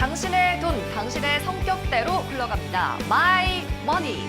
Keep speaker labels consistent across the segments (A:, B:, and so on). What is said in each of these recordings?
A: 당신의 돈, 당신의 성격대로 흘러갑니다. 마이 머니.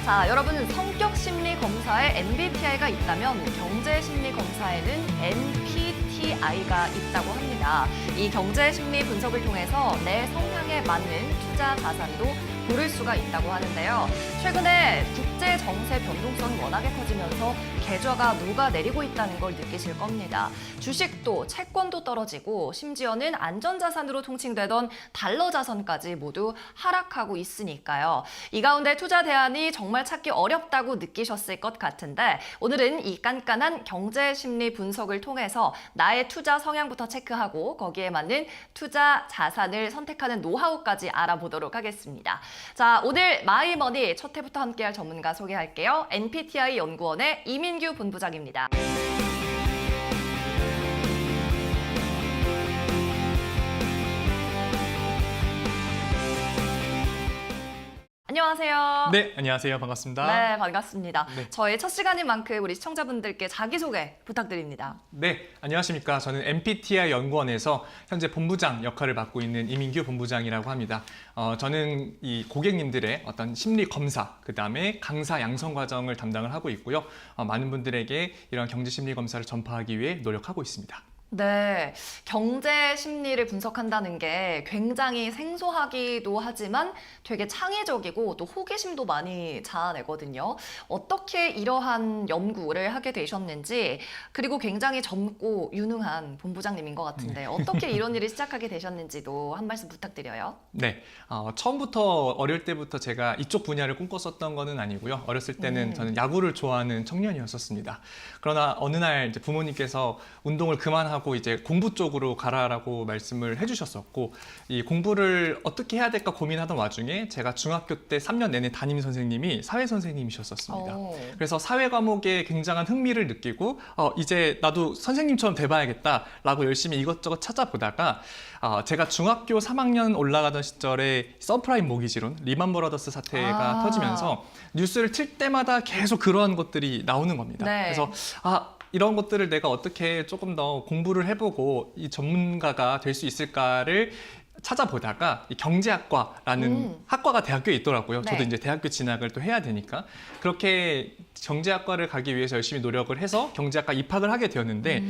A: 자, 여러분 성격 심리 검사에 MBTI가 있다면 경제 심리 검사에는 NPTI가 있다고 합니다. 이 경제 심리 분석을 통해서 내 성향에 맞는 투자 자산도 고를 수가 있다고 하는데요. 최근에 국제 정세 변동성이 워낙에 커지면서 계좌가 녹아내리고 있다는 걸 느끼실 겁니다. 주식도 채권도 떨어지고 심지어는 안전자산으로 통칭되던 달러 자산까지 모두 하락하고 있으니까요. 이 가운데 투자 대안이 정말 찾기 어렵다고 느끼셨을 것 같은데 오늘은 이 깐깐한 경제 심리 분석을 통해서 나의 투자 성향부터 체크하고 거기에 맞는 투자 자산을 선택하는 노하우까지 알아보도록 하겠습니다. 자, 오늘 마이머니 첫 회부터 함께할 전문가 소개할게요. NPTI 연구원의 이민규 본부장입니다. 안녕하세요.
B: 네, 안녕하세요. 반갑습니다.
A: 네, 반갑습니다.
B: 네.
A: 저희 첫 시간인 만큼 우리 시청자분들께 자기소개 부탁드립니다.
B: 네, 안녕하십니까. 저는 MBTI 연구원에서 현재 본부장 역할을 맡고 있는 이민규 본부장이라고 합니다. 저는 이 고객님들의 어떤 심리 검사, 그다음에 강사 양성 과정을 담당을 하고 있고요. 많은 분들에게 이런 경제 심리 검사를 전파하기 위해 노력하고 있습니다.
A: 네, 경제 심리를 분석한다는 게 굉장히 생소하기도 하지만 되게 창의적이고 또 호기심도 많이 자아내거든요. 어떻게 이러한 연구를 하게 되셨는지, 그리고 굉장히 젊고 유능한 본부장님인 것 같은데 어떻게 이런 일을 시작하게 되셨는지도 한 말씀 부탁드려요.
B: 네, 처음부터 어릴 때부터 제가 이쪽 분야를 꿈꿨었던 거는 아니고요. 어렸을 때는 저는 야구를 좋아하는 청년이었었습니다. 그러나 어느 날 이제 부모님께서 운동을 그만하고 이제 공부 쪽으로 가라라고 말씀을 해주셨었고, 이 공부를 어떻게 해야 될까 고민하던 와중에 제가 중학교 때 3년 내내 담임 선생님이 사회 선생님이셨었습니다. 그래서 사회 과목에 굉장한 흥미를 느끼고 이제 나도 선생님처럼 돼봐야겠다라고 열심히 이것저것 찾아보다가 제가 중학교 3학년 올라가던 시절에 서프라임 모기지론, 리만 브라더스 사태가 터지면서 뉴스를 틀 때마다 계속 그러한 것들이 나오는 겁니다.
A: 네.
B: 그래서 이런 것들을 내가 어떻게 조금 더 공부를 해보고 이 전문가가 될 수 있을까를 찾아보다가 이 경제학과라는 학과가 대학교에 있더라고요.
A: 네.
B: 저도 이제 대학교 진학을 또 해야 되니까 그렇게 경제학과를 가기 위해서 열심히 노력을 해서 경제학과 입학을 하게 되었는데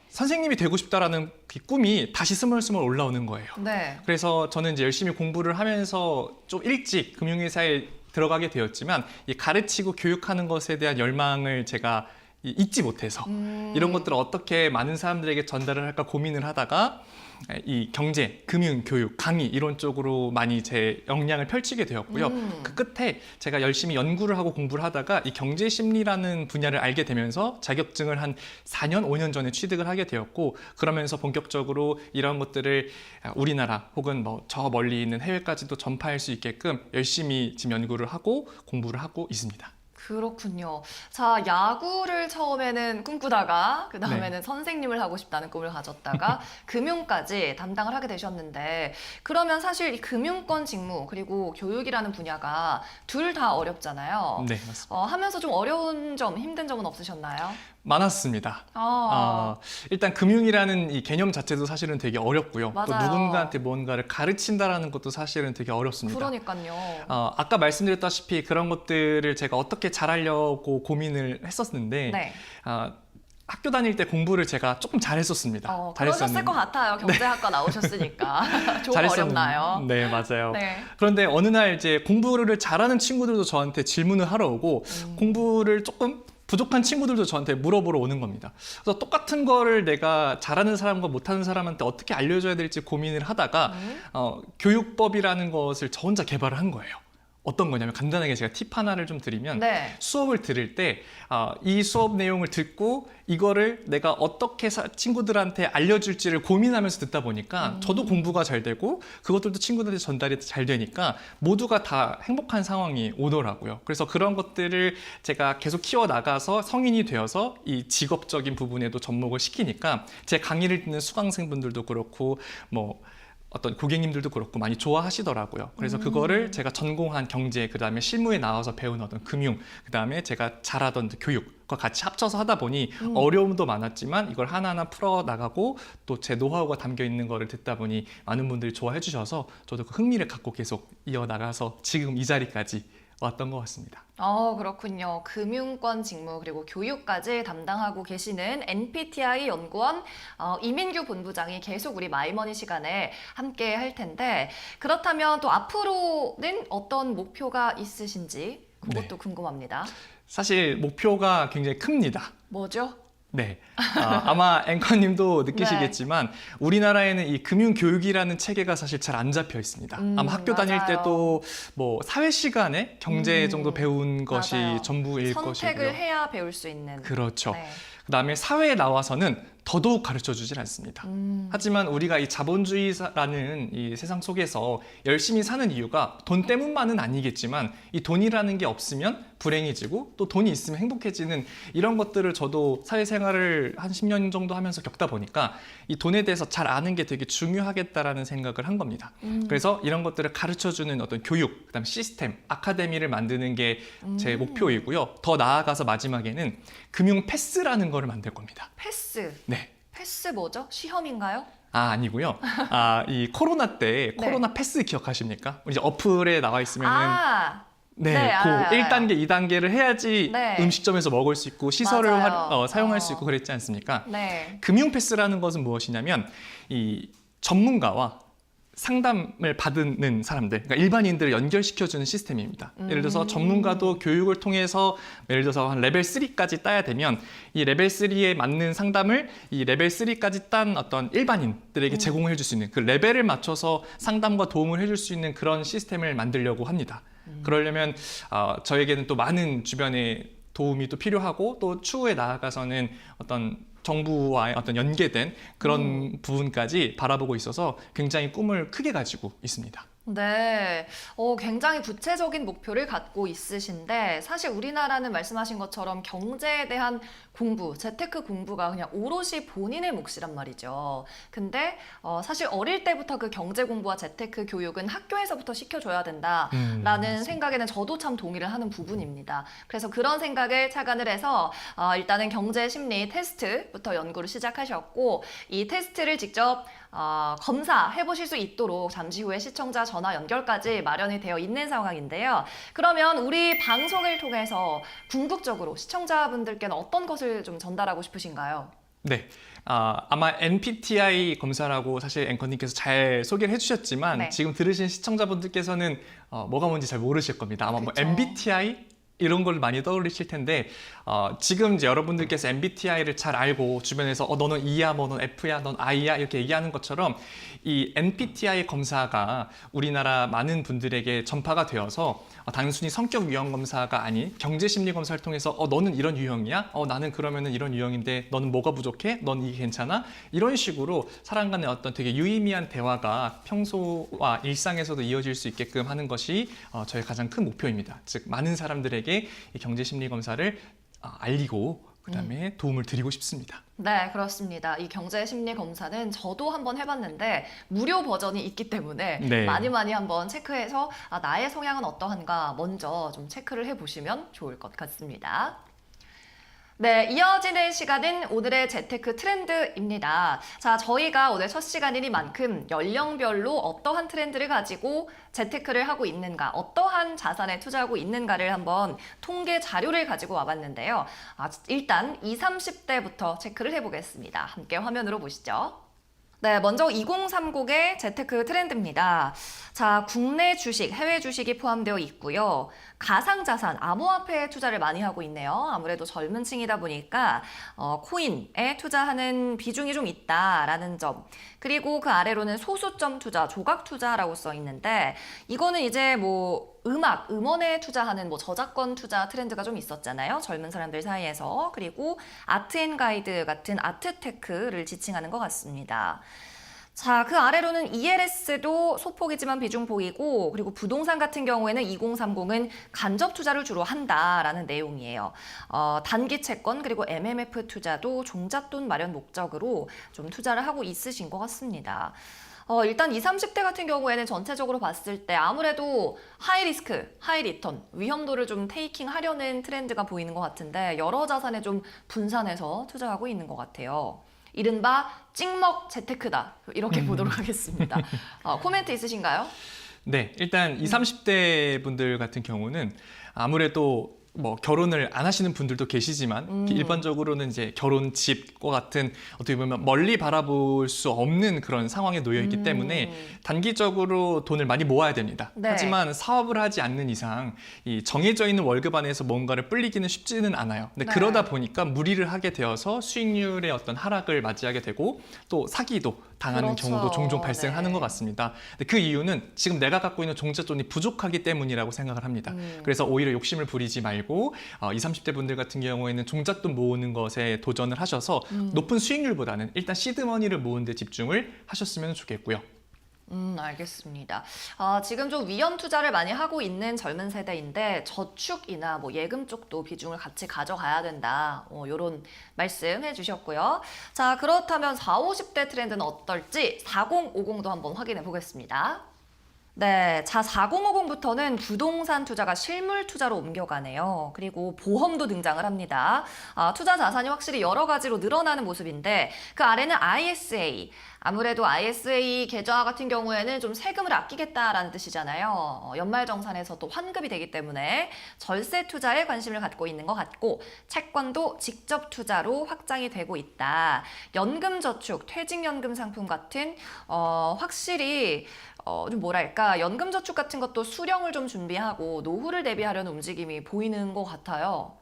B: 선생님이 되고 싶다라는 그 꿈이 다시 스멀스멀 올라오는 거예요.
A: 네.
B: 그래서 저는 이제 열심히 공부를 하면서 좀 일찍 금융회사에 들어가게 되었지만 이 가르치고 교육하는 것에 대한 열망을 제가 잊지 못해서 이런 것들을 어떻게 많은 사람들에게 전달을 할까 고민을 하다가 이 경제, 금융, 교육, 강의 이런 쪽으로 많이 제 역량을 펼치게 되었고요. 그 끝에 제가 열심히 연구를 하고 공부를 하다가 이 경제 심리라는 분야를 알게 되면서 자격증을 한 4년, 5년 전에 취득을 하게 되었고, 그러면서 본격적으로 이런 것들을 우리나라 혹은 뭐 저 멀리 있는 해외까지도 전파할 수 있게끔 열심히 지금 연구를 하고 공부를 하고 있습니다.
A: 그렇군요. 자, 야구를 처음에는 꿈꾸다가 그 다음에는 선생님을 하고 싶다는 꿈을 가졌다가 금융까지 담당을 하게 되셨는데, 그러면 사실 이 금융권 직무 그리고 교육이라는 분야가 둘 다 어렵잖아요.
B: 네, 맞습니다.
A: 하면서 좀 어려운 점, 힘든 점은 없으셨나요?
B: 많았습니다. 일단 금융이라는 이 개념 자체도 사실은 되게 어렵고요. 또
A: 맞아요.
B: 누군가한테 뭔가를 가르친다라는 것도 사실은 되게 어렵습니다.
A: 그러니까요.
B: 아까 말씀드렸다시피 그런 것들을 제가 어떻게 잘하려고 고민을 했었는데
A: 네.
B: 학교 다닐 때 공부를 제가 조금 잘했었습니다.
A: 그러셨을 것 같아요. 경제학과 나오셨으니까. 좀
B: 잘했었는데.
A: 어렵나요?
B: 네, 맞아요.
A: 네.
B: 그런데 어느 날 이제 공부를 잘하는 친구들도 저한테 질문을 하러 오고 공부를 조금 부족한 친구들도 저한테 물어보러 오는 겁니다. 그래서 똑같은 거를 내가 잘하는 사람과 못하는 사람한테 어떻게 알려줘야 될지 고민을 하다가 교육법이라는 것을 저 혼자 개발을 한 거예요. 어떤 거냐면 간단하게 제가 팁 하나를 좀 드리면 수업을 들을 때 이 수업 내용을 듣고 이거를 내가 어떻게 친구들한테 알려줄지를 고민하면서 듣다 보니까 저도 공부가 잘 되고 그것들도 친구들한테 전달이 잘 되니까 모두가 다 행복한 상황이 오더라고요. 그래서 그런 것들을 제가 계속 키워나가서 성인이 되어서 이 직업적인 부분에도 접목을 시키니까 제 강의를 듣는 수강생분들도 그렇고 뭐 어떤 고객님들도 그렇고 많이 좋아하시더라고요. 그래서 그거를 제가 전공한 경제, 그다음에 실무에 나와서 배운 어떤 금융, 그다음에 제가 잘하던 교육과 같이 합쳐서 하다 보니 어려움도 많았지만 이걸 하나하나 풀어 나가고 또 제 노하우가 담겨 있는 거를 듣다 보니 많은 분들이 좋아해 주셔서 저도 그 흥미를 갖고 계속 이어 나가서 지금 이 자리까지 왔던 것 같습니다.
A: 그렇군요. 금융권 직무 그리고 교육까지 담당하고 계시는 NPTI 연구원 이민규 본부장이 계속 우리 마이머니 시간에 함께 할 텐데 그렇다면 또 앞으로는 어떤 목표가 있으신지 그것도 궁금합니다.
B: 사실 목표가 굉장히 큽니다.
A: 뭐죠?
B: 네. 아마 앵커님도 느끼시겠지만 우리나라에는 이 금융교육이라는 체계가 사실 잘 안 잡혀 있습니다. 아마 학교 다닐
A: 맞아요.
B: 때도 뭐 사회 시간에 경제 정도 배운 것이
A: 맞아요.
B: 전부일
A: 선택을
B: 것이고요.
A: 해야 배울 수 있는.
B: 그렇죠.
A: 네.
B: 그다음에 사회에 나와서는 더더욱 가르쳐 주질 않습니다. 하지만 우리가 이 자본주의라는 이 세상 속에서 열심히 사는 이유가 돈 때문만은 아니겠지만 이 돈이라는 게 없으면 불행해지고 또 돈이 있으면 행복해지는 이런 것들을 저도 사회생활을 한 10년 정도 하면서 겪다 보니까 이 돈에 대해서 잘 아는 게 되게 중요하겠다라는 생각을 한 겁니다. 그래서 이런 것들을 가르쳐 주는 어떤 교육, 그다음 시스템, 아카데미를 만드는 게 제 목표이고요. 더 나아가서 마지막에는 금융 패스라는 거를 만들 겁니다.
A: 패스.
B: 네.
A: 패스 뭐죠? 시험인가요?
B: 아니고요. 이 코로나 때 코로나 패스 기억하십니까? 우리 이제 어플에 나와 있으면은 네,
A: 네,
B: 그
A: 알아요.
B: 1단계, 2단계를 해야지
A: 네.
B: 음식점에서 먹을 수 있고 시설을
A: 맞아요.
B: 사용할 수 있고 그랬지 않습니까?
A: 네.
B: 금융 패스라는 것은 무엇이냐면 이 전문가와 상담을 받는 사람들, 그러니까 일반인들을 연결시켜주는 시스템입니다. 예를 들어서 전문가도 교육을 통해서 예를 들어서 한 레벨 3까지 따야 되면 이 레벨 3에 맞는 상담을 이 레벨 3까지 딴 어떤 일반인들에게 제공해 줄 수 있는 그 레벨을 맞춰서 상담과 도움을 해줄 수 있는 그런 시스템을 만들려고 합니다. 그러려면 저에게는 또 많은 주변의 도움이 또 필요하고 또 추후에 나아가서는 어떤 정부와의 어떤 연계된 그런 부분까지 바라보고 있어서 굉장히 꿈을 크게 가지고 있습니다.
A: 네, 굉장히 구체적인 목표를 갖고 있으신데 사실 우리나라는 말씀하신 것처럼 경제에 대한 공부, 재테크 공부가 그냥 오롯이 본인의 몫이란 말이죠. 근데 사실 어릴 때부터 그 경제 공부와 재테크 교육은 학교에서부터 시켜줘야 된다라는 생각에는 저도 참 동의를 하는 부분입니다. 그래서 그런 생각을 착안을 해서 일단은 경제 심리 테스트부터 연구를 시작하셨고 이 테스트를 직접 검사해 보실 수 있도록 잠시 후에 시청자 전화 연결까지 마련이 되어 있는 상황인데요. 그러면 우리 방송을 통해서 궁극적으로 시청자분들께는 어떤 것을 좀 전달하고 싶으신가요?
B: 네. 아마 NPTI 검사라고 사실 앵커님께서 잘 소개를 해주셨지만
A: 네.
B: 지금 들으신 시청자분들께서는 뭐가 뭔지 잘 모르실 겁니다. 아마 뭐
A: 그쵸.
B: MBTI 이런 걸 많이 떠올리실 텐데 지금 이제 여러분들께서 MBTI를 잘 알고 주변에서 너는 E야, 뭐 넌 F야, 넌 I야 이렇게 얘기하는 것처럼 이 NPTI 검사가 우리나라 많은 분들에게 전파가 되어서 단순히 성격 유형 검사가 아닌 경제 심리 검사를 통해서 너는 이런 유형이야? 나는 그러면은 이런 유형인데 너는 뭐가 부족해? 넌 이게 괜찮아? 이런 식으로 사람 간의 어떤 되게 유의미한 대화가 평소와 일상에서도 이어질 수 있게끔 하는 것이 저의 가장 큰 목표입니다. 즉 많은 사람들에게 이 경제 심리 검사를 알리고 그다음에 도움을 드리고 싶습니다.
A: 네, 그렇습니다. 이 경제 심리 검사는 저도 한번 해봤는데 무료 버전이 있기 때문에
B: 네.
A: 많이 한번 체크해서 나의 성향은 어떠한가 먼저 좀 체크를 해보시면 좋을 것 같습니다. 네, 이어지는 시간은 오늘의 재테크 트렌드입니다. 자, 저희가 오늘 첫 시간이니만큼 연령별로 어떠한 트렌드를 가지고 재테크를 하고 있는가, 어떠한 자산에 투자하고 있는가를 한번 통계 자료를 가지고 와봤는데요. 일단 20, 30대부터 체크를 해보겠습니다. 함께 화면으로 보시죠. 네, 먼저 2030의 재테크 트렌드입니다. 자, 국내 주식, 해외 주식이 포함되어 있고요. 가상자산, 암호화폐에 투자를 많이 하고 있네요. 아무래도 젊은 층이다 보니까 코인에 투자하는 비중이 좀 있다라는 점. 그리고 그 아래로는 소수점 투자, 조각 투자라고 써 있는데 이거는 이제 뭐 음원에 투자하는 뭐 저작권 투자 트렌드가 좀 있었잖아요. 젊은 사람들 사이에서. 그리고 아트앤가이드 같은 아트테크를 지칭하는 것 같습니다. 자, 그 아래로는 ELS도 소폭이지만 비중 보이고 그리고 부동산 같은 경우에는 2030은 간접 투자를 주로 한다라는 내용이에요. 단기 채권 그리고 MMF 투자도 종잣돈 마련 목적으로 좀 투자를 하고 있으신 것 같습니다. 일단 20, 30대 같은 경우에는 전체적으로 봤을 때 아무래도 하이 리스크, 하이 리턴, 위험도를 좀 테이킹 하려는 트렌드가 보이는 것 같은데 여러 자산에 좀 분산해서 투자하고 있는 것 같아요. 이른바 찍먹 재테크다. 이렇게 보도록 하겠습니다. 코멘트 있으신가요?
B: 네, 일단 20, 30대 분들 같은 경우는 아무래도 뭐 결혼을 안 하시는 분들도 계시지만 일반적으로는 이제 결혼, 집과 같은 어떻게 보면 멀리 바라볼 수 없는 그런 상황에 놓여 있기 때문에 단기적으로 돈을 많이 모아야 됩니다.
A: 네.
B: 하지만 사업을 하지 않는 이상 이 정해져 있는 월급 안에서 뭔가를 불리기는 쉽지는 않아요. 근데
A: 네.
B: 그러다 보니까 무리를 하게 되어서 수익률의 어떤 하락을 맞이하게 되고 또 사기도 당하는
A: 그렇죠.
B: 경우도 종종 발생하는
A: 네.
B: 것 같습니다. 근데 그 이유는 지금 내가 갖고 있는 종잣돈이 부족하기 때문이라고 생각을 합니다. 그래서 오히려 욕심을 부리지 말고 20, 30대 분들 같은 경우에는 종잣돈 모으는 것에 도전을 하셔서 높은 수익률보다는 일단 시드머니를 모으는 데 집중을 하셨으면 좋겠고요.
A: 알겠습니다. 지금 좀 위험 투자를 많이 하고 있는 젊은 세대인데 저축이나 뭐 예금 쪽도 비중을 같이 가져가야 된다. 이런 말씀 해주셨고요. 자, 그렇다면 40, 50대 트렌드는 어떨지 4050도 한번 확인해 보겠습니다. 네, 자 4050부터는 부동산 투자가 실물 투자로 옮겨가네요. 그리고 보험도 등장을 합니다. 투자 자산이 확실히 여러 가지로 늘어나는 모습인데 그 아래는 ISA. 아무래도 ISA 계좌 같은 경우에는 좀 세금을 아끼겠다라는 뜻이잖아요. 연말정산에서 또 환급이 되기 때문에 절세 투자에 관심을 갖고 있는 것 같고 채권도 직접 투자로 확장이 되고 있다. 연금저축, 퇴직연금 상품 같은 확실히 좀 뭐랄까 연금저축 같은 것도 수령을 좀 준비하고 노후를 대비하려는 움직임이 보이는 것 같아요.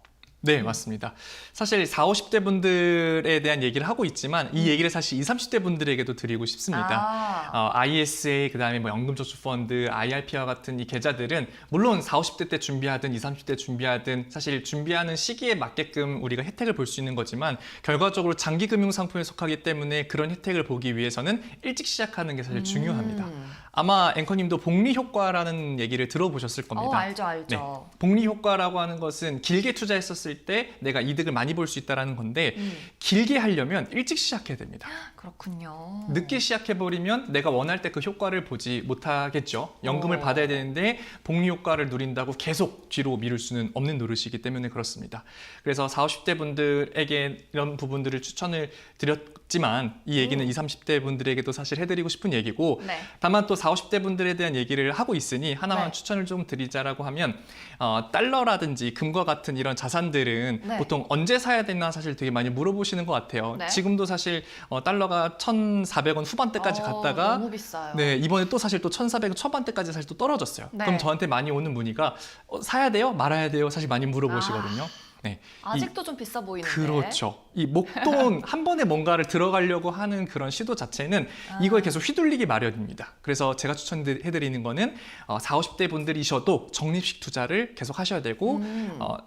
B: 네, 맞습니다. 사실 40, 50대 분들에 대한 얘기를 하고 있지만 이 얘기를 사실 20, 30대 분들에게도 드리고 싶습니다. ISA, 그다음에 뭐 연금저축펀드, IRP와 같은 이 계좌들은 물론 40, 50대 때 준비하든 20, 30대 준비하든 사실 준비하는 시기에 맞게끔 우리가 혜택을 볼 수 있는 거지만 결과적으로 장기금융상품에 속하기 때문에 그런 혜택을 보기 위해서는 일찍 시작하는 게 사실 중요합니다. 아마 앵커님도 복리 효과라는 얘기를 들어보셨을 겁니다.
A: 알죠, 알죠.
B: 네, 복리 효과라고 하는 것은 길게 투자했었을 때 내가 이득을 많이 볼 수 있다는 건데 길게 하려면 일찍 시작해야 됩니다.
A: 그렇군요.
B: 늦게 시작해버리면 내가 원할 때 그 효과를 보지 못하겠죠. 연금을 받아야 되는데 복리 효과를 누린다고 계속 뒤로 미룰 수는 없는 노릇이기 때문에 그렇습니다. 그래서 40, 50대 분들에게 이런 부분들을 추천을 드렸지만 이 얘기는 20, 30대 분들에게도 사실 해드리고 싶은 얘기고
A: 네.
B: 다만 또 40, 50대 분들에 대한 얘기를 하고 있으니 하나만
A: 네.
B: 추천을 좀 드리자라고 하면 달러라든지 금과 같은 이런 자산들은
A: 네.
B: 보통 언제 사야 되나 사실 되게 많이 물어보시는 것 같아요.
A: 네.
B: 지금도 사실 달러가 1,400원 후반대까지 갔다가
A: 너무 비싸요.
B: 네, 이번에 또 사실 또 1,400원 초반대까지 사실 또 떨어졌어요.
A: 네.
B: 그럼 저한테 많이 오는 문의가 사야 돼요? 말아야 돼요? 사실 많이 물어보시거든요. 네.
A: 아직도 좀 비싸 보이는데.
B: 그렇죠. 이 목돈 한 번에 뭔가를 들어가려고 하는 그런 시도 자체는 이걸 계속 휘둘리기 마련입니다. 그래서 제가 추천해드리는 거는 40, 50대 분들이셔도 적립식 투자를 계속 하셔야 되고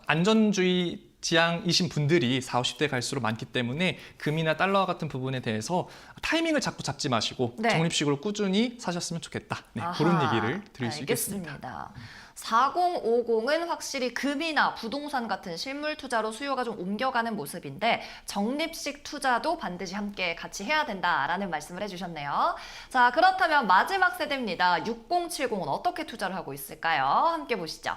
B: 안전주의 지향이신 분들이 40, 50대 갈수록 많기 때문에 금이나 달러와 같은 부분에 대해서 타이밍을 자꾸 잡지 마시고
A: 네.
B: 적립식으로 꾸준히 사셨으면 좋겠다. 네, 그런 얘기를 드릴 수 있겠습니다.
A: 알겠습니다. 4050은 확실히 금이나 부동산 같은 실물 투자로 수요가 좀 옮겨가는 모습인데 적립식 투자도 반드시 함께 같이 해야 된다라는 말씀을 해주셨네요. 자, 그렇다면 마지막 세대입니다. 6070은 어떻게 투자를 하고 있을까요? 함께 보시죠.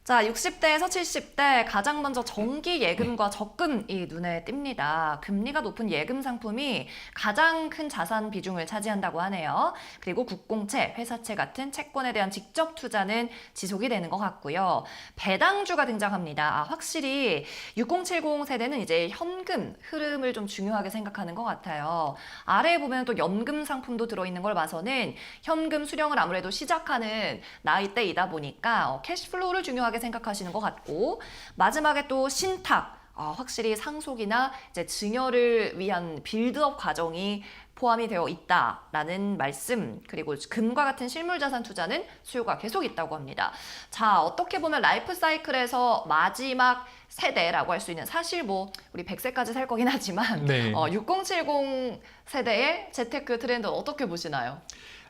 A: 자, 60대에서 70대 가장 먼저 정기 예금과 적금이 눈에 띕니다. 금리가 높은 예금 상품이 가장 큰 자산 비중을 차지한다고 하네요. 그리고 국공채, 회사채 같은 채권에 대한 직접 투자는 지속이 되는 것 같고요. 배당주가 등장합니다. 확실히 6070 세대는 이제 현금 흐름을 좀 중요하게 생각하는 것 같아요. 아래에 보면 또 연금 상품도 들어있는 걸 봐서는 현금 수령을 아무래도 시작하는 나이대이다 보니까 캐시플로우를 중요하게 생각하시는 것 같고 마지막에 또 신탁 확실히 상속이나 이제 증여를 위한 빌드업 과정이 포함이 되어 있다라는 말씀 그리고 금과 같은 실물 자산 투자는 수요가 계속 있다고 합니다. 자, 어떻게 보면 라이프 사이클에서 마지막 세대라고 할 수 있는 사실 뭐 우리 100세까지 살 거긴 하지만
B: 네.
A: 6070 세대의 재테크 트렌드 어떻게 보시나요?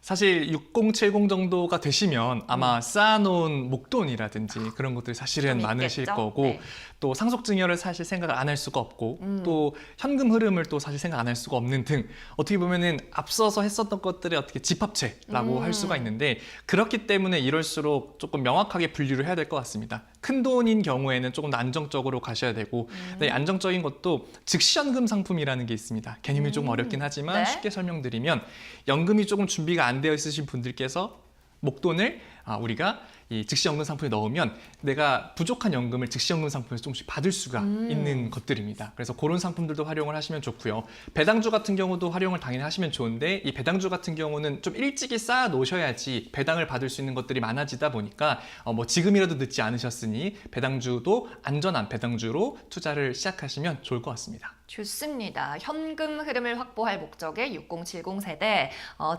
B: 사실 6070 정도가 되시면 아마 쌓아놓은 목돈이라든지 그런 것들이 사실은
A: 좀
B: 많으실
A: 있겠죠?
B: 거고
A: 네.
B: 또 상속증여를 사실 생각을 안 할 수가 없고 또 현금 흐름을 또 사실 생각 안 할 수가 없는 등 어떻게 보면은 앞서서 했었던 것들의 어떻게 집합체라고 할 수가 있는데 그렇기 때문에 이럴수록 조금 명확하게 분류를 해야 될 것 같습니다. 큰 돈인 경우에는 조금 더 안정적으로 가셔야 되고 근데 안정적인 것도 즉시연금 상품이라는 게 있습니다. 개념이 조금 어렵긴 하지만
A: 네.
B: 쉽게 설명드리면 연금이 조금 준비가 안 되어 있으신 분들께서 목돈을 우리가 이 즉시연금 상품에 넣으면 내가 부족한 연금을 즉시연금 상품에서 조금씩 받을 수가 있는 것들입니다. 그래서 그런 상품들도 활용을 하시면 좋고요. 배당주 같은 경우도 활용을 당연히 하시면 좋은데 이 배당주 같은 경우는 좀 일찍이 쌓아 놓으셔야지 배당을 받을 수 있는 것들이 많아지다 보니까 뭐 지금이라도 늦지 않으셨으니 배당주도 안전한 배당주로 투자를 시작하시면 좋을 것 같습니다.
A: 좋습니다. 현금 흐름을 확보할 목적의 6070 세대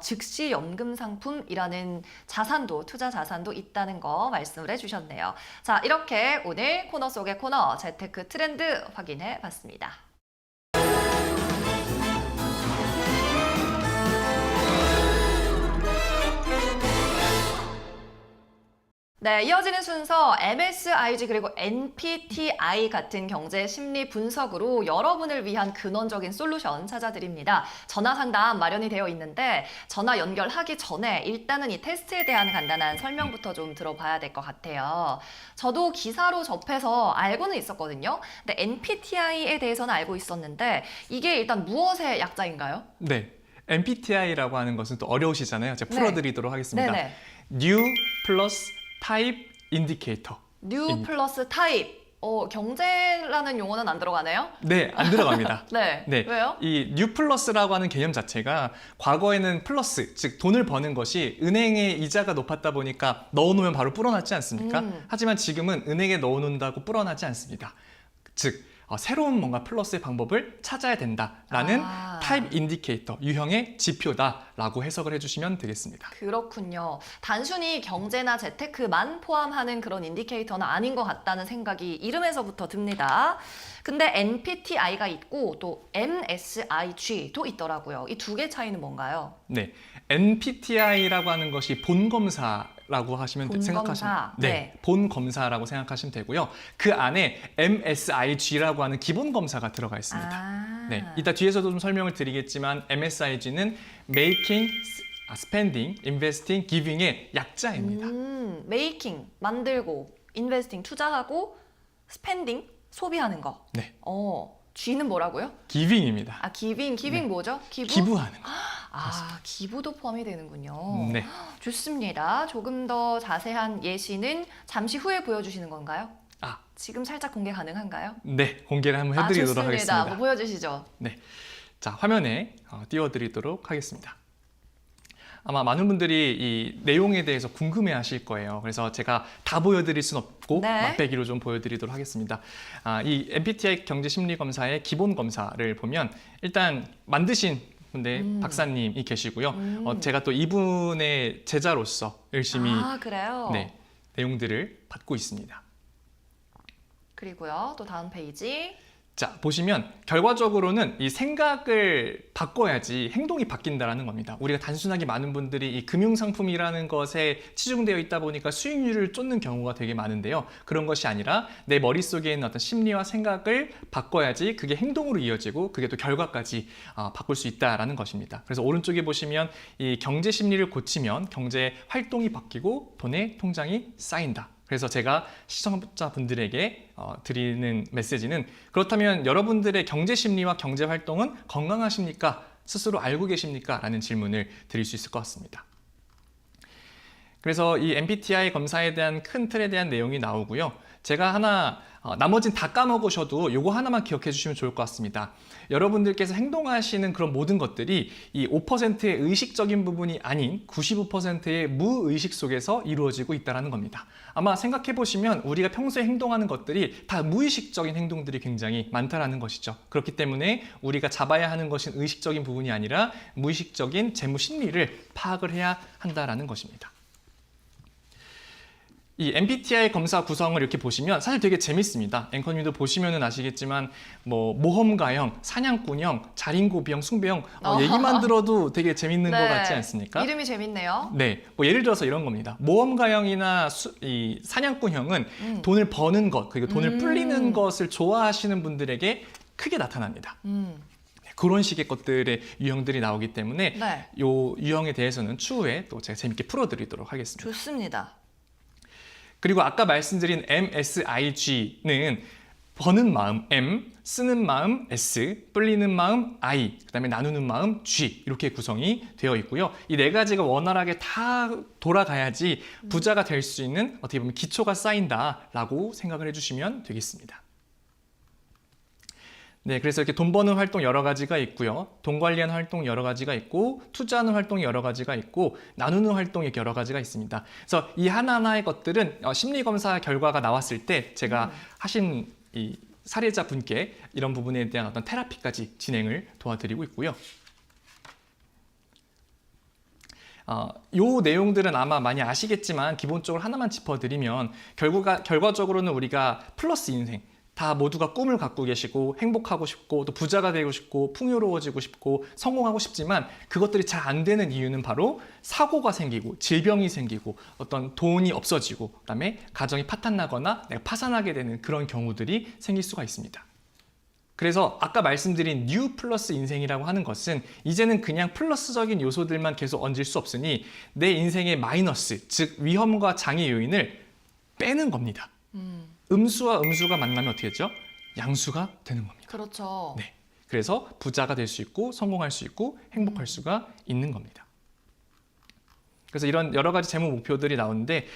A: 즉시 연금 상품이라는 자산도 투자 자산도 있다는 거 말씀을 해주셨네요. 자, 이렇게 오늘 코너 속의 코너 재테크 트렌드 확인해 봤습니다. 네, 이어지는 순서 MSIG 그리고 NPTI 같은 경제 심리 분석으로 여러분을 위한 근원적인 솔루션 찾아드립니다. 전화 상담 마련이 되어 있는데 전화 연결하기 전에 일단은 이 테스트에 대한 간단한 설명부터 좀 들어봐야 될 것 같아요. 저도 기사로 접해서 알고는 있었거든요. 근데 NPTI에 대해서는 알고 있었는데 이게 일단 무엇의 약자인가요?
B: 네, MBTI라고 하는 것은 또 어려우시잖아요. 제가
A: 네.
B: 풀어드리도록 하겠습니다.
A: 네네.
B: New 플러스 타입 인디케이터.
A: 뉴 플러스 타입. 경제라는 용어는 안 들어가네요?
B: 네, 안 들어갑니다.
A: 네.
B: 네,
A: 왜요?
B: 이 뉴 플러스라고 하는 개념 자체가 과거에는 플러스, 즉 돈을 버는 것이 은행의 이자가 높았다 보니까 넣어놓으면 바로 불어났지 않습니까? 하지만 지금은 은행에 넣어놓는다고 불어나지 않습니다. 즉 새로운 뭔가 플러스의 방법을 찾아야 된다라는 타입 인디케이터, 유형의 지표다라고 해석을 해주시면 되겠습니다.
A: 그렇군요. 단순히 경제나 재테크만 포함하는 그런 인디케이터는 아닌 것 같다는 생각이 이름에서부터 듭니다. 근데 NPTI가 있고 또 MSIG도 있더라고요. 이 두 개 차이는 뭔가요?
B: 네, NPTI라고 하는 것이 본 검사라고 하시면 생각하시면
A: 네.
B: 본 검사라고 생각하시면 되고요. 그 안에 MSIG라고 하는 기본 검사가 들어가 있습니다. 네, 이따 뒤에서도 좀 설명을 드리겠지만 MSIG는 Making, Spending, Investing, Giving의 약자입니다.
A: 메이킹, 만들고, 인베스팅, 투자하고, 스펜딩, 소비하는 거.
B: 네,
A: G는 뭐라고요?
B: Giving입니다.
A: 기빙
B: 네.
A: 뭐죠? 기부?
B: 기부하는 거.
A: 기부도 포함이 되는군요.
B: 네,
A: 좋습니다. 조금 더 자세한 예시는 잠시 후에 보여주시는 건가요? 지금 살짝 공개 가능한가요?
B: 네, 공개를 한번 해드리도록
A: 좋습니다.
B: 하겠습니다.
A: 한번 보여주시죠.
B: 네, 자 화면에 띄워드리도록 하겠습니다. 아마 많은 분들이 이 내용에 대해서 궁금해하실 거예요. 그래서 제가 다 보여드릴 순 없고
A: 네.
B: 맛배기로 좀 보여드리도록 하겠습니다. 이 MBTI 경제심리검사의 기본 검사를 보면 일단 만드신 분들 박사님이 계시고요. 제가 또 이분의 제자로서 열심히
A: 그래요?
B: 네, 내용들을 받고 있습니다.
A: 그리고요, 또 다음 페이지.
B: 자, 보시면 결과적으로는 이 생각을 바꿔야지 행동이 바뀐다는 겁니다. 우리가 단순하게 많은 분들이 이 금융상품이라는 것에 치중되어 있다 보니까 수익률을 쫓는 경우가 되게 많은데요. 그런 것이 아니라 내 머릿속에 있는 어떤 심리와 생각을 바꿔야지 그게 행동으로 이어지고 그게 또 결과까지 바꿀 수 있다는 것입니다. 그래서 오른쪽에 보시면 이 경제 심리를 고치면 경제 활동이 바뀌고 돈의 통장이 쌓인다. 그래서 제가 시청자분들에게 드리는 메시지는 그렇다면 여러분들의 경제 심리와 경제 활동은 건강하십니까? 스스로 알고 계십니까? 라는 질문을 드릴 수 있을 것 같습니다. 그래서 이 MBTI 검사에 대한 큰 틀에 대한 내용이 나오고요. 제가 하나 나머지는 다 까먹으셔도 요거 하나만 기억해 주시면 좋을 것 같습니다. 여러분들께서 행동하시는 그런 모든 것들이 이 5%의 의식적인 부분이 아닌 95%의 무의식 속에서 이루어지고 있다는 겁니다. 아마 생각해 보시면 우리가 평소에 행동하는 것들이 다 무의식적인 행동들이 굉장히 많다라는 것이죠. 그렇기 때문에 우리가 잡아야 하는 것은 의식적인 부분이 아니라 무의식적인 재무 심리를 파악을 해야 한다라는 것입니다. 이 MBTI 검사 구성을 이렇게 보시면 사실 되게 재밌습니다. 앵커님도 보시면은 아시겠지만 뭐 모험가형, 사냥꾼형, 자린고비형, 숭배형 얘기만 들어도 되게 재밌는 것 같지 않습니까?
A: 이름이 재밌네요.
B: 네, 뭐 예를 들어서 이런 겁니다. 모험가형이나 이 사냥꾼형은 돈을 버는 것 그리고 돈을 불리는 것을 좋아하시는 분들에게 크게 나타납니다. 네, 그런 식의 것들의 유형들이 나오기 때문에
A: 네.
B: 요 유형에 대해서는 추후에 또 제가 재밌게 풀어드리도록 하겠습니다.
A: 좋습니다.
B: 그리고 아까 말씀드린 MSIG는 버는 마음 M, 쓰는 마음 S, 불리는 마음 I, 그다음에 나누는 마음 G 이렇게 구성이 되어 있고요. 이 네 가지가 원활하게 다 돌아가야지 부자가 될 수 있는 어떻게 보면 기초가 쌓인다라고 생각을 해주시면 되겠습니다. 네, 그래서 이렇게 돈 버는 활동 여러 가지가 있고요. 돈 관리하는 활동 여러 가지가 있고, 투자하는 활동이 여러 가지가 있고, 나누는 활동이 여러 가지가 있습니다. 그래서 이 하나하나의 것들은 심리검사 결과가 나왔을 때 제가 하신 이 사례자 분께 이런 부분에 대한 어떤 테라피까지 진행을 도와드리고 있고요. 요 내용들은 아마 많이 아시겠지만 기본적으로 하나만 짚어드리면 결과적으로는 우리가 플러스 인생, 다 모두가 꿈을 갖고 계시고 행복하고 싶고 또 부자가 되고 싶고 풍요로워지고 싶고 성공하고 싶지만 그것들이 잘 안 되는 이유는 바로 사고가 생기고 질병이 생기고 어떤 돈이 없어지고 그다음에 가정이 파탄나거나 내가 파산하게 되는 그런 경우들이 생길 수가 있습니다. 그래서 아까 말씀드린 뉴 플러스 인생이라고 하는 것은 이제는 그냥 플러스적인 요소들만 계속 얹을 수 없으니 내 인생의 마이너스, 즉 위험과 장애 요인을 빼는 겁니다. 음수와 음수가 만나면 어떻게 되죠? 양수가 되는 겁니다.
A: 그렇죠.
B: 네, 그래서 부자가 될 수 있고 성공할 수 있고 행복할 수가 있는 겁니다. 그래서 이런 여러 가지 재무 목표들이 나오는데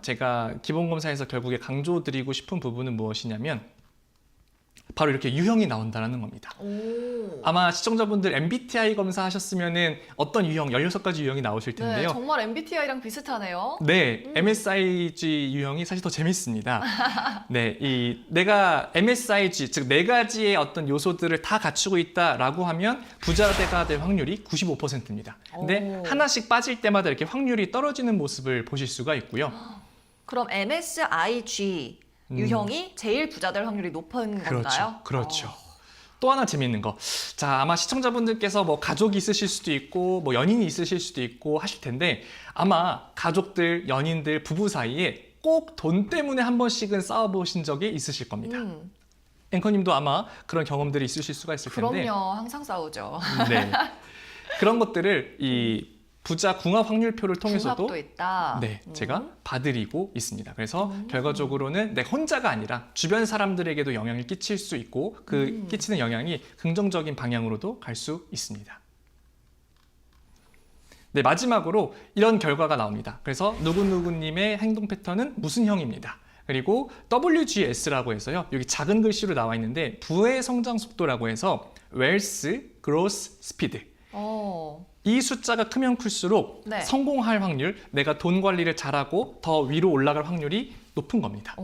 B: 제가 기본검사에서 결국에 강조드리고 싶은 부분은 무엇이냐면 바로 이렇게 유형이 나온다는 겁니다.
A: 오.
B: 아마 시청자분들 MBTI 검사하셨으면은 어떤 유형, 16가지 유형이 나오실
A: 네,
B: 텐데요.
A: 정말 MBTI랑 비슷하네요.
B: 네, MSIG 유형이 사실 더 재밌습니다. 네, 내가 MSIG, 즉 네 가지의 어떤 요소들을 다 갖추고 있다라고 하면 부자가 될 확률이 95%입니다. 근데
A: 오.
B: 하나씩 빠질 때마다 이렇게 확률이 떨어지는 모습을 보실 수가 있고요.
A: 그럼 MSIG 유형이 제일 부자 될 확률이 높은 건가요?
B: 그렇죠. 또 하나 재미있는 거. 자, 아마 시청자분들께서 뭐 가족이 있으실 수도 있고, 뭐 연인이 있으실 수도 있고 하실 텐데, 아마 가족들, 연인들, 부부 사이에 꼭 돈 때문에 한 번씩은 싸워보신 적이 있으실 겁니다. 앵커님도 아마 그런 경험들이 있으실 수가 있을 텐데.
A: 그럼요. 항상 싸우죠.
B: 네. 그런 것들을 이 부자 궁합 확률표를 통해서도
A: 궁합도 있다.
B: 네, 제가 봐드리고 있습니다. 그래서 결과적으로는 내 혼자가 아니라 주변 사람들에게도 영향을 끼칠 수 있고 그 끼치는 영향이 긍정적인 방향으로도 갈 수 있습니다. 네, 마지막으로 이런 결과가 나옵니다. 그래서 누구누구님의 행동 패턴은 무슨 형입니다. 그리고 WGS라고 해서요. 여기 작은 글씨로 나와 있는데 부의 성장 속도라고 해서 Wealth Growth Speed. 이 숫자가 크면 클수록
A: 네.
B: 성공할 확률, 내가 돈 관리를 잘하고 더 위로 올라갈 확률이 높은 겁니다.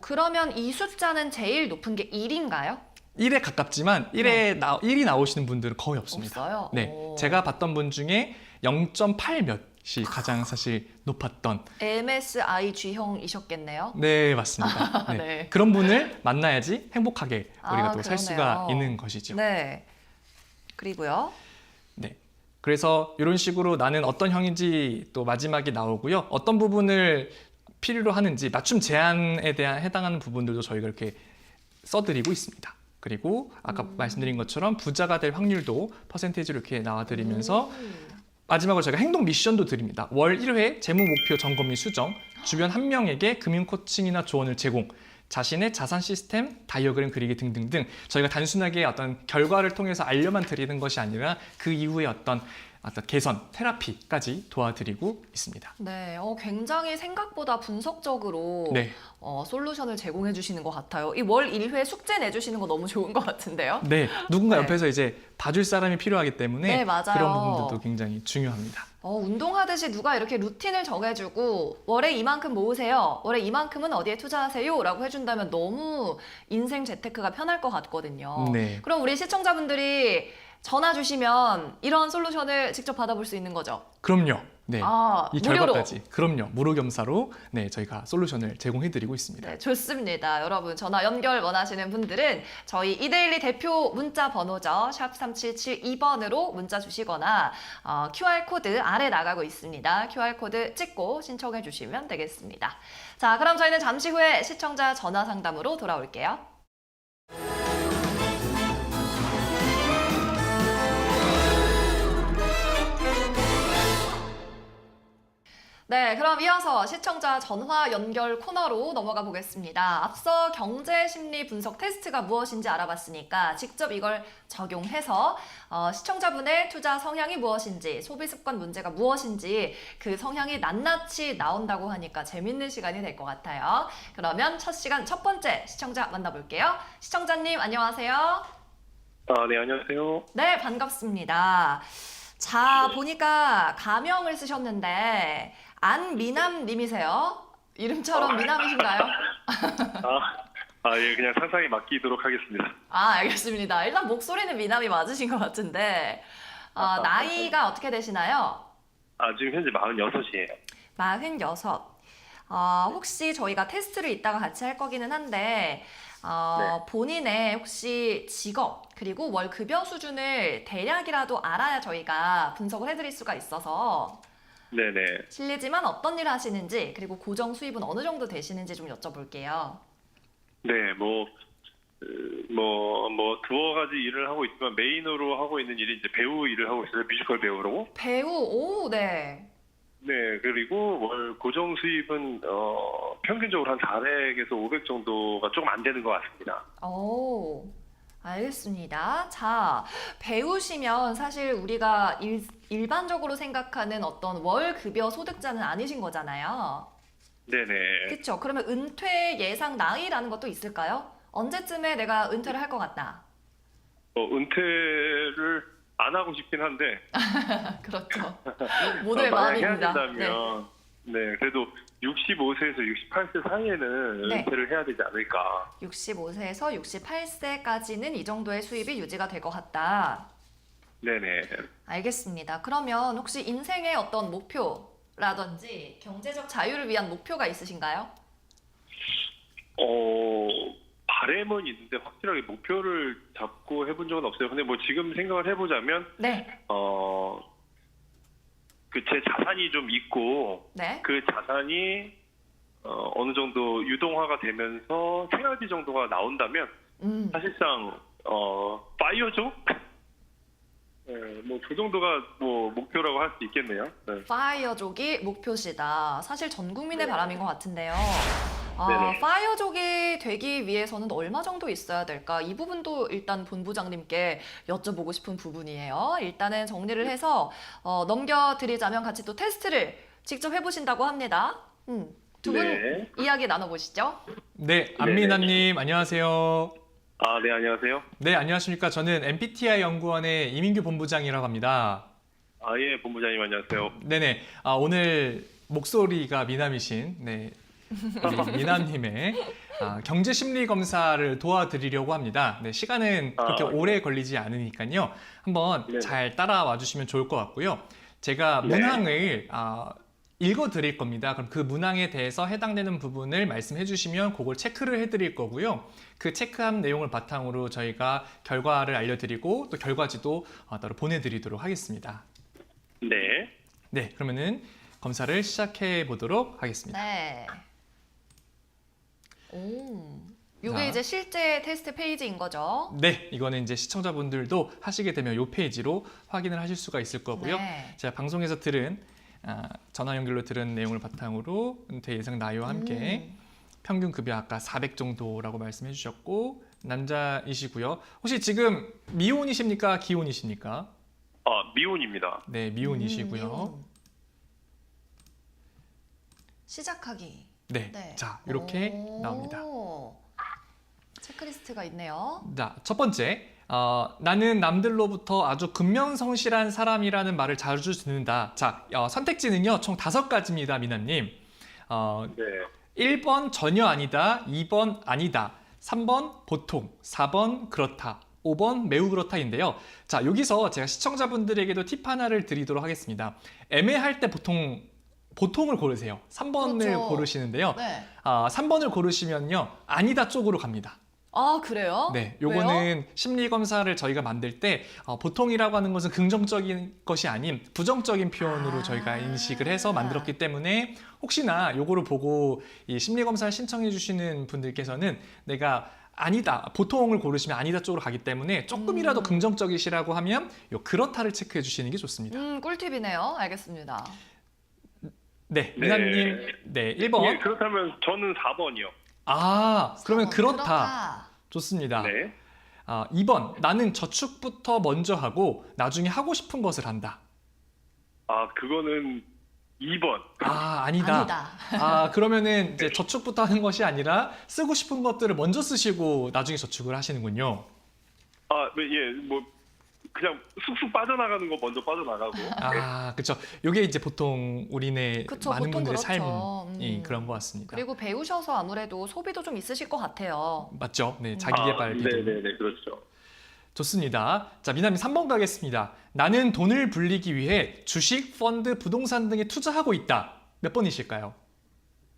A: 그러면 이 숫자는 제일 높은 게 1인가요?
B: 1에 가깝지만 1이 나오시는 분들은 거의 없습니다.
A: 없어요?
B: 네, 제가 봤던 분 중에 0.8 몇이 가장 사실 높았던
A: MSIG형이셨겠네요.
B: 네, 맞습니다. 네.
A: 네.
B: 그런 분을 만나야지 행복하게 우리가 또 살 수가
A: 그러네요.
B: 있는 것이죠.
A: 네. 그리고요.
B: 네. 그래서 이런 식으로 나는 어떤 형인지 또 마지막에 나오고요. 어떤 부분을 필요로 하는지 맞춤 제한에 대한 해당하는 부분들도 저희가 이렇게 써드리고 있습니다. 그리고 아까 말씀드린 것처럼 부자가 될 확률도 퍼센테이지로 이렇게 나와드리면서 마지막으로 저희가 행동 미션도 드립니다. 월 1회 재무 목표 점검 및 수정, 주변 한 명에게 금융 코칭이나 조언을 제공, 자신의 자산 시스템, 다이어그램 그리기 등등등 저희가 단순하게 어떤 결과를 통해서 알려만 드리는 것이 아니라 그 이후에 어떤 개선, 테라피까지 도와드리고 있습니다.
A: 네, 굉장히 생각보다 분석적으로
B: 네.
A: 솔루션을 제공해 주시는 것 같아요. 이 월 1회 숙제 내주시는 거 너무 좋은 것 같은데요?
B: 네, 누군가
A: 네.
B: 옆에서 이제 봐줄 사람이 필요하기 때문에
A: 네, 맞아요.
B: 그런 부분들도 굉장히 중요합니다.
A: 운동하듯이 누가 이렇게 루틴을 정해주고 월에 이만큼 모으세요. 월에 이만큼은 어디에 투자하세요. 라고 해준다면 너무 인생 재테크가 편할 것 같거든요.
B: 네.
A: 그럼 우리 시청자분들이 전화 주시면 이런 솔루션을 직접 받아볼 수 있는 거죠?
B: 그럼요. 네, 이
A: 무료로.
B: 결과까지 그럼요. 무료 겸사로 네, 저희가 솔루션을 제공해드리고 있습니다.
A: 네, 좋습니다. 여러분 전화 연결 원하시는 분들은 저희 이데일리 대표 문자 번호죠. 샵 3772번으로 문자 주시거나 QR코드 아래 나가고 있습니다. QR코드 찍고 신청해 주시면 되겠습니다. 자, 그럼 저희는 잠시 후에 시청자 전화 상담으로 돌아올게요. 네, 그럼 이어서 시청자 전화 연결 코너로 넘어가 보겠습니다. 앞서 경제 심리 분석 테스트가 무엇인지 알아봤으니까 직접 이걸 적용해서 시청자분의 투자 성향이 무엇인지, 소비 습관 문제가 무엇인지 그 성향이 낱낱이 나온다고 하니까 재밌는 시간이 될 것 같아요. 그러면 첫 시간 첫 번째 시청자 만나볼게요. 시청자님 안녕하세요.
C: 네, 안녕하세요.
A: 네, 반갑습니다. 자, 보니까 가명을 쓰셨는데 안미남님이세요? 이름처럼 미남이신가요?
C: 예, 그냥 상상에 맡기도록 하겠습니다.
A: 알겠습니다. 일단 목소리는 미남이 맞으신 것 같은데 나이가 어떻게 되시나요?
C: 지금 현재 46이에요.
A: 46. 혹시 저희가 테스트를 이따가 같이 할 거기는 한데 본인의 혹시 직업 그리고 월 급여 수준을 대략이라도 알아야 저희가 분석을 해드릴 수가 있어서
C: 네네.
A: 실례지만 어떤 일을 하시는지 그리고 고정 수입은 어느 정도 되시는지 좀 여쭤볼게요.
C: 네, 두어 가지 일을 하고 있지만 메인으로 하고 있는 일이 이제 배우 일을 하고 있어요. 뮤지컬 배우로.
A: 배우, 오, 네.
C: 네, 그리고 월 고정 수입은 평균적으로 한 400에서 500 정도가 조금 안 되는 것 같습니다.
A: 오, 알겠습니다. 자, 배우시면 사실 우리가 일반적으로 생각하는 어떤 월 급여 소득자는 아니신 거잖아요.
C: 네네.
A: 그렇죠? 그러면 은퇴 예상 나이라는 것도 있을까요? 언제쯤에 내가 은퇴를 할 것 같다?
C: 은퇴를 안 하고 싶긴 한데.
A: 그렇죠. 모두의
C: 만약에
A: 마음입니다.
C: 해야 된다면, 네, 그래도 65세에서 68세 사이에는
A: 네.
C: 은퇴를 해야 되지 않을까.
A: 65세에서 68세까지는 이 정도의 수입이 유지가 될 것 같다.
C: 네네.
A: 알겠습니다. 그러면 혹시 인생의 어떤 목표라든지 경제적 자유를 위한 목표가 있으신가요?
C: 바램은 있는데 확실하게 목표를 잡고 해본 적은 없어요. 근데 뭐 지금 생각을 해보자면,
A: 네.
C: 제 자산이 좀 있고,
A: 네.
C: 그 자산이 어느 정도 유동화가 되면서 생활비 정도가 나온다면, 사실상 파이어족? 네, 그 정도가 목표라고 할 수 있겠네요. 네.
A: 파이어족이 목표시다. 사실 전 국민의
C: 네.
A: 바람인 것 같은데요.
C: 네네.
A: 파이어족이 되기 위해서는 얼마 정도 있어야 될까? 이 부분도 일단 본부장님께 여쭤보고 싶은 부분이에요. 일단은 정리를 해서 넘겨드리자면 같이 또 테스트를 직접 해보신다고 합니다. 두 분
C: 네.
A: 이야기 나눠보시죠.
B: 네, 안미남님 안녕하세요.
C: 네, 안녕하세요.
B: 네, 안녕하십니까. 저는 MBTI 연구원의 이민규 본부장이라고 합니다.
C: 예, 본부장님 안녕하세요.
B: 네네. 오늘 목소리가 미남이신 우리 미남님의 경제 심리 검사를 도와드리려고 합니다. 네, 시간은 그렇게 오래 걸리지 않으니까요. 한번
C: 네.
B: 잘 따라와 주시면 좋을 것 같고요. 제가
C: 네.
B: 문항을 읽어 드릴 겁니다. 그럼 그 문항에 대해서 해당되는 부분을 말씀해 주시면 그걸 체크를 해 드릴 거고요. 그 체크한 내용을 바탕으로 저희가 결과를 알려드리고 또 결과지도 따로 보내드리도록 하겠습니다.
C: 네.
B: 네, 그러면은 검사를 시작해 보도록 하겠습니다.
A: 네. 이게
B: 자.
A: 이제 실제 테스트 페이지인 거죠?
B: 네, 이거는 이제 시청자분들도 하시게 되면 이 페이지로 확인을 하실 수가 있을 거고요.
A: 네.
B: 제가 방송에서 들은 전화 연결로 들은 내용을 바탕으로 은퇴 예상 나이와 함께 평균 급여 아까 400 정도라고 말씀해 주셨고 남자이시고요. 혹시 지금 미혼이십니까? 기혼이십니까?
C: 미혼입니다.
B: 네, 미혼이시고요.
A: 미혼. 시작하기.
B: 네,
A: 네.
B: 자 이렇게
A: 오.
B: 나옵니다.
A: 체크리스트가 있네요.
B: 자, 첫 번째, 나는 남들로부터 아주 근면성실한 사람이라는 말을 자주 듣는다. 자, 선택지는요 총 5가지입니다, 미나님.
C: 네.
B: 1번 전혀 아니다, 2번 아니다, 3번 보통, 4번 그렇다, 5번 매우 그렇다인데요. 자, 여기서 제가 시청자분들에게도 팁 하나를 드리도록 하겠습니다. 애매할 때 보통을 고르세요. 3번을
A: 그렇죠.
B: 고르시는데요.
A: 네.
B: 3번을 고르시면요. 아니다 쪽으로 갑니다.
A: 아, 그래요?
B: 네,
A: 왜요?
B: 요거는 심리 검사를 저희가 만들 때 보통이라고 하는 것은 긍정적인 것이 아닌 부정적인 표현으로 저희가 인식을 해서 만들었기 때문에 혹시나 요거를 보고 이 심리 검사를 신청해 주시는 분들께서는 내가 아니다, 보통을 고르시면 아니다 쪽으로 가기 때문에 조금이라도 긍정적이시라고 하면 요 그렇다를 체크해 주시는 게 좋습니다.
A: 꿀팁이네요. 알겠습니다.
B: 네, 미나님, 네, 1번.
C: 예, 그렇다면 저는 4번이요.
B: 그러면
A: 4번,
B: 그렇다. 좋습니다.
C: 네.
B: 2번, 나는 저축부터 먼저 하고 나중에 하고 싶은 것을 한다.
C: 그거는 2번.
B: 아니다. 그러면은 이제 저축부터 하는 것이 아니라 쓰고 싶은 것들을 먼저 쓰시고 나중에 저축을 하시는군요.
C: 예, 뭐 그냥 쑥쑥 빠져나가는 거 먼저 빠져나가고.
B: 그렇죠. 이게 이제 보통 우리네
A: 그쵸,
B: 많은
A: 보통
B: 분들의
A: 그렇죠.
B: 삶이 그런 것 같습니다.
A: 그리고 배우셔서 아무래도 소비도 좀 있으실 것 같아요.
B: 맞죠? 네, 자기 개발 비도.
C: 네네네, 그렇죠.
B: 좋습니다. 자, 미나님 3번 가겠습니다. 나는 돈을 불리기 위해 주식, 펀드, 부동산 등에 투자하고 있다. 몇 번이실까요?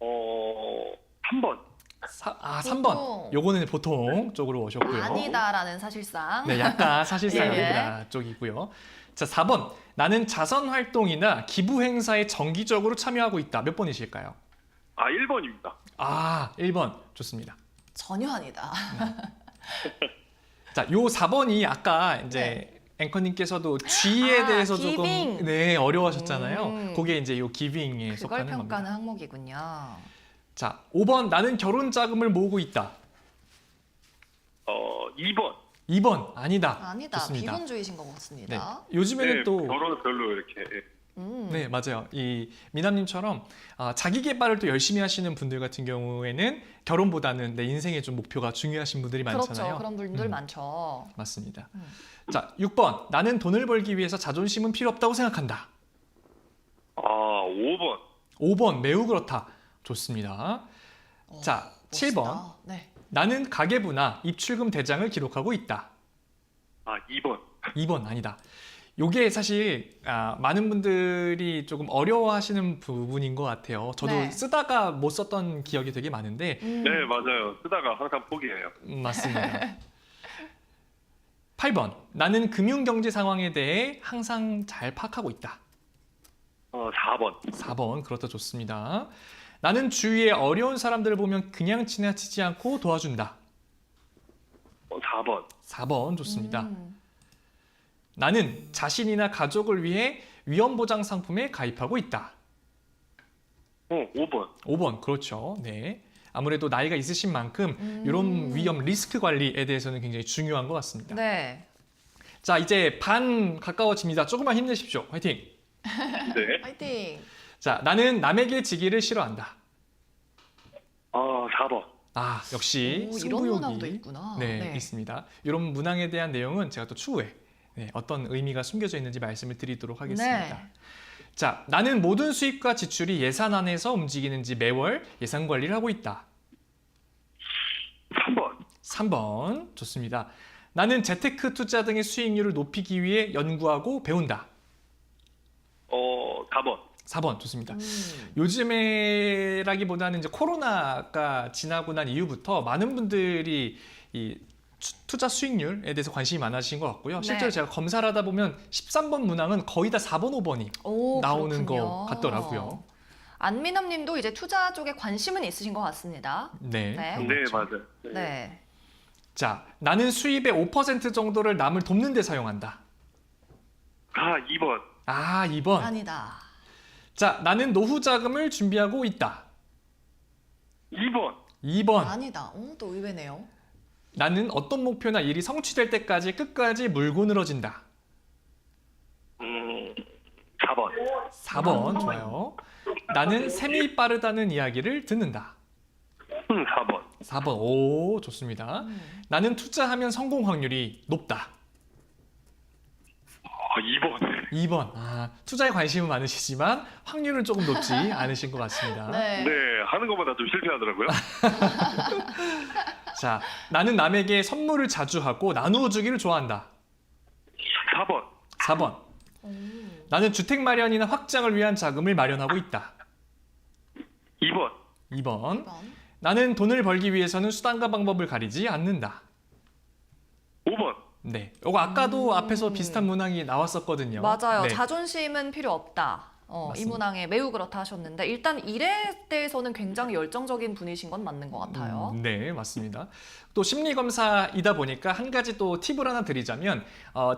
C: 3번.
B: 3번.
A: 보통.
B: 요거는 보통 쪽으로 오셨고요.
A: 아니다라는 사실상.
B: 네, 약간 사실상
A: 예.
B: 아니다 쪽이고요. 자, 4번. 나는 자선 활동이나 기부 행사에 정기적으로 참여하고 있다. 몇 번이실까요?
C: 1번입니다.
B: 1번. 좋습니다.
A: 전혀 아니다.
B: 자, 요 4번이 아까 이제 앵커님께서도 G에 대해서 조금
A: 기빙.
B: 어려워하셨잖아요. 그게 이제 요 기빙에
A: 그걸
B: 속하는
A: 평가하는
B: 겁니다.
A: 항목이군요.
B: 자, 5번. 나는 결혼 자금을 모으고 있다.
C: 2번.
B: 2번. 아니다.
A: 아니다.
B: 좋습니다.
A: 비혼주의신 것
B: 네.
A: 같습니다.
B: 요즘에는
C: 네,
B: 또
C: 결혼은 별로 이렇게.
B: 네, 맞아요. 이 미남님처럼 자기 개발을 또 열심히 하시는 분들 같은 경우에는 결혼보다는 내 인생의 좀 목표가 중요하신 분들이 많잖아요.
A: 그렇죠. 그런 분들 많죠.
B: 맞습니다. 자, 6번. 나는 돈을 벌기 위해서 자존심은 필요 없다고 생각한다.
C: 5번.
B: 5번. 매우 그렇다. 좋습니다. 자,
A: 멋있다.
B: 7번.
A: 네.
B: 나는 가계부나 입출금 대장을 기록하고 있다.
C: 2번.
B: 2번 아니다. 요게 사실 많은 분들이 조금 어려워하시는 부분인 것 같아요. 저도
A: 네.
B: 쓰다가 못 썼던 기억이 되게 많은데
C: 네, 맞아요. 쓰다가 항상 포기해요.
B: 맞습니다. 8번. 나는 금융경제 상황에 대해 항상 잘 파악하고 있다.
C: 4번.
B: 4번. 그렇다 좋습니다. 나는 주위에 어려운 사람들을 보면 그냥 지나치지 않고 도와준다.
C: 4번.
B: 4번 좋습니다. 나는 자신이나 가족을 위해 위험보장 상품에 가입하고 있다.
C: 5번.
B: 5번 그렇죠. 네. 아무래도 나이가 있으신 만큼 이런 위험 리스크 관리에 대해서는 굉장히 중요한 것 같습니다.
A: 네.
B: 자, 이제 반 가까워집니다. 조금만 힘내십시오. 화이팅!
C: 네.
A: 파이팅.
B: 자, 나는 남에게 지기를 싫어한다.
C: 4번.
B: 역시
A: 이런 문항도
B: 승부욕이
A: 있구나.
B: 네, 있습니다. 이런 문항에 대한 내용은 제가 또 추후에 어떤 의미가 숨겨져 있는지 말씀을 드리도록 하겠습니다.
A: 네.
B: 자, 나는 모든 수입과 지출이 예산 안에서 움직이는지 매월 예산 관리를 하고 있다.
C: 3번.
B: 3번 좋습니다. 나는 재테크 투자 등의 수익률을 높이기 위해 연구하고 배운다.
C: 4번.
B: 4번 좋습니다. 요즘에라기보다는 이제 코로나가 지나고 난 이후부터 많은 분들이 이 투자 수익률에 대해서 관심이 많아지신 것 같고요. 실제로
A: 네.
B: 제가 검사를 하다 보면 13번 문항은 거의 다 4번, 5번이 나오는
A: 그렇군요.
B: 것 같더라고요.
A: 안민남 님도 이제 투자 쪽에 관심은 있으신 것 같습니다.
B: 네,
A: 네.
B: 그런
C: 네,
B: 거죠.
C: 맞아요.
A: 네.
B: 자, 나는 수입의 5% 정도를 남을 돕는 데 사용한다.
C: 2번.
B: 2번.
A: 아니다.
B: 자, 나는 노후 자금을 준비하고 있다.
C: 2번.
B: 2번.
A: 아니다. 또 의외네요.
B: 나는 어떤 목표나 일이 성취될 때까지 끝까지 물고 늘어진다.
C: 4번.
B: 4번. 좋아요. 나는 셈이 빠르다는 이야기를 듣는다.
C: 4번.
B: 4번. 오, 좋습니다. 나는 투자하면 성공 확률이 높다.
C: 2번.
B: 2번. 투자에 관심은 많으시지만 확률은 조금 높지 않으신 것 같습니다.
A: 네.
C: 네, 하는 것마다 좀 실패하더라고요.
B: 자, 나는 남에게 선물을 자주 하고 나누어 주기를 좋아한다.
C: 4번.
B: 4번. 나는 주택 마련이나 확장을 위한 자금을 마련하고 있다.
C: 2번.
B: 2번.
A: 2번.
B: 나는 돈을 벌기 위해서는 수단과 방법을 가리지 않는다.
C: 5번.
B: 네. 이거 아까도 앞에서 비슷한 문항이 나왔었거든요.
A: 맞아요.
B: 네.
A: 자존심은 필요 없다. 이
B: 맞습니다.
A: 문항에 매우 그렇다 하셨는데 일단 일에 대해서는 굉장히 열정적인 분이신 건 맞는 것 같아요.
B: 네, 맞습니다. 또 심리 검사이다 보니까 한 가지 또 팁을 하나 드리자면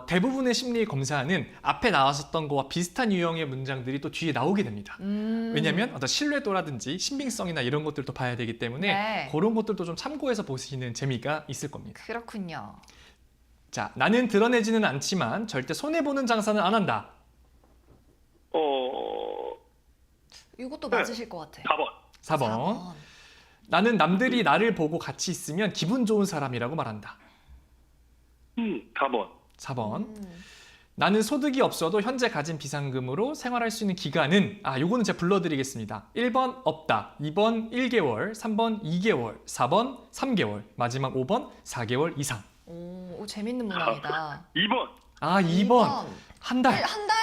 B: 대부분의 심리 검사는 앞에 나왔었던 거와 비슷한 유형의 문장들이 또 뒤에 나오게 됩니다. 왜냐하면 어떤 신뢰도라든지 신빙성이나 이런 것들도 봐야 되기 때문에
A: 네.
B: 그런 것들도 좀 참고해서 보시는 재미가 있을 겁니다.
A: 그렇군요.
B: 자, 나는 드러내지는 않지만 절대 손해보는 장사는 안 한다.
A: 이것도
C: 네.
A: 맞으실 것 같아요.
C: 4번.
B: 4번. 나는 남들이 나를 보고 같이 있으면 기분 좋은 사람이라고 말한다.
C: 4번.
B: 4번. 나는 소득이 없어도 현재 가진 비상금으로 생활할 수 있는 기간은 요거는 제가 불러드리겠습니다. 1번 없다, 2번 1개월, 3번 2개월, 4번 3개월, 마지막 5번 4개월 이상.
A: 오, 재밌는 문항이다.
C: 2번.
B: 2번 한 달.
A: 한 달?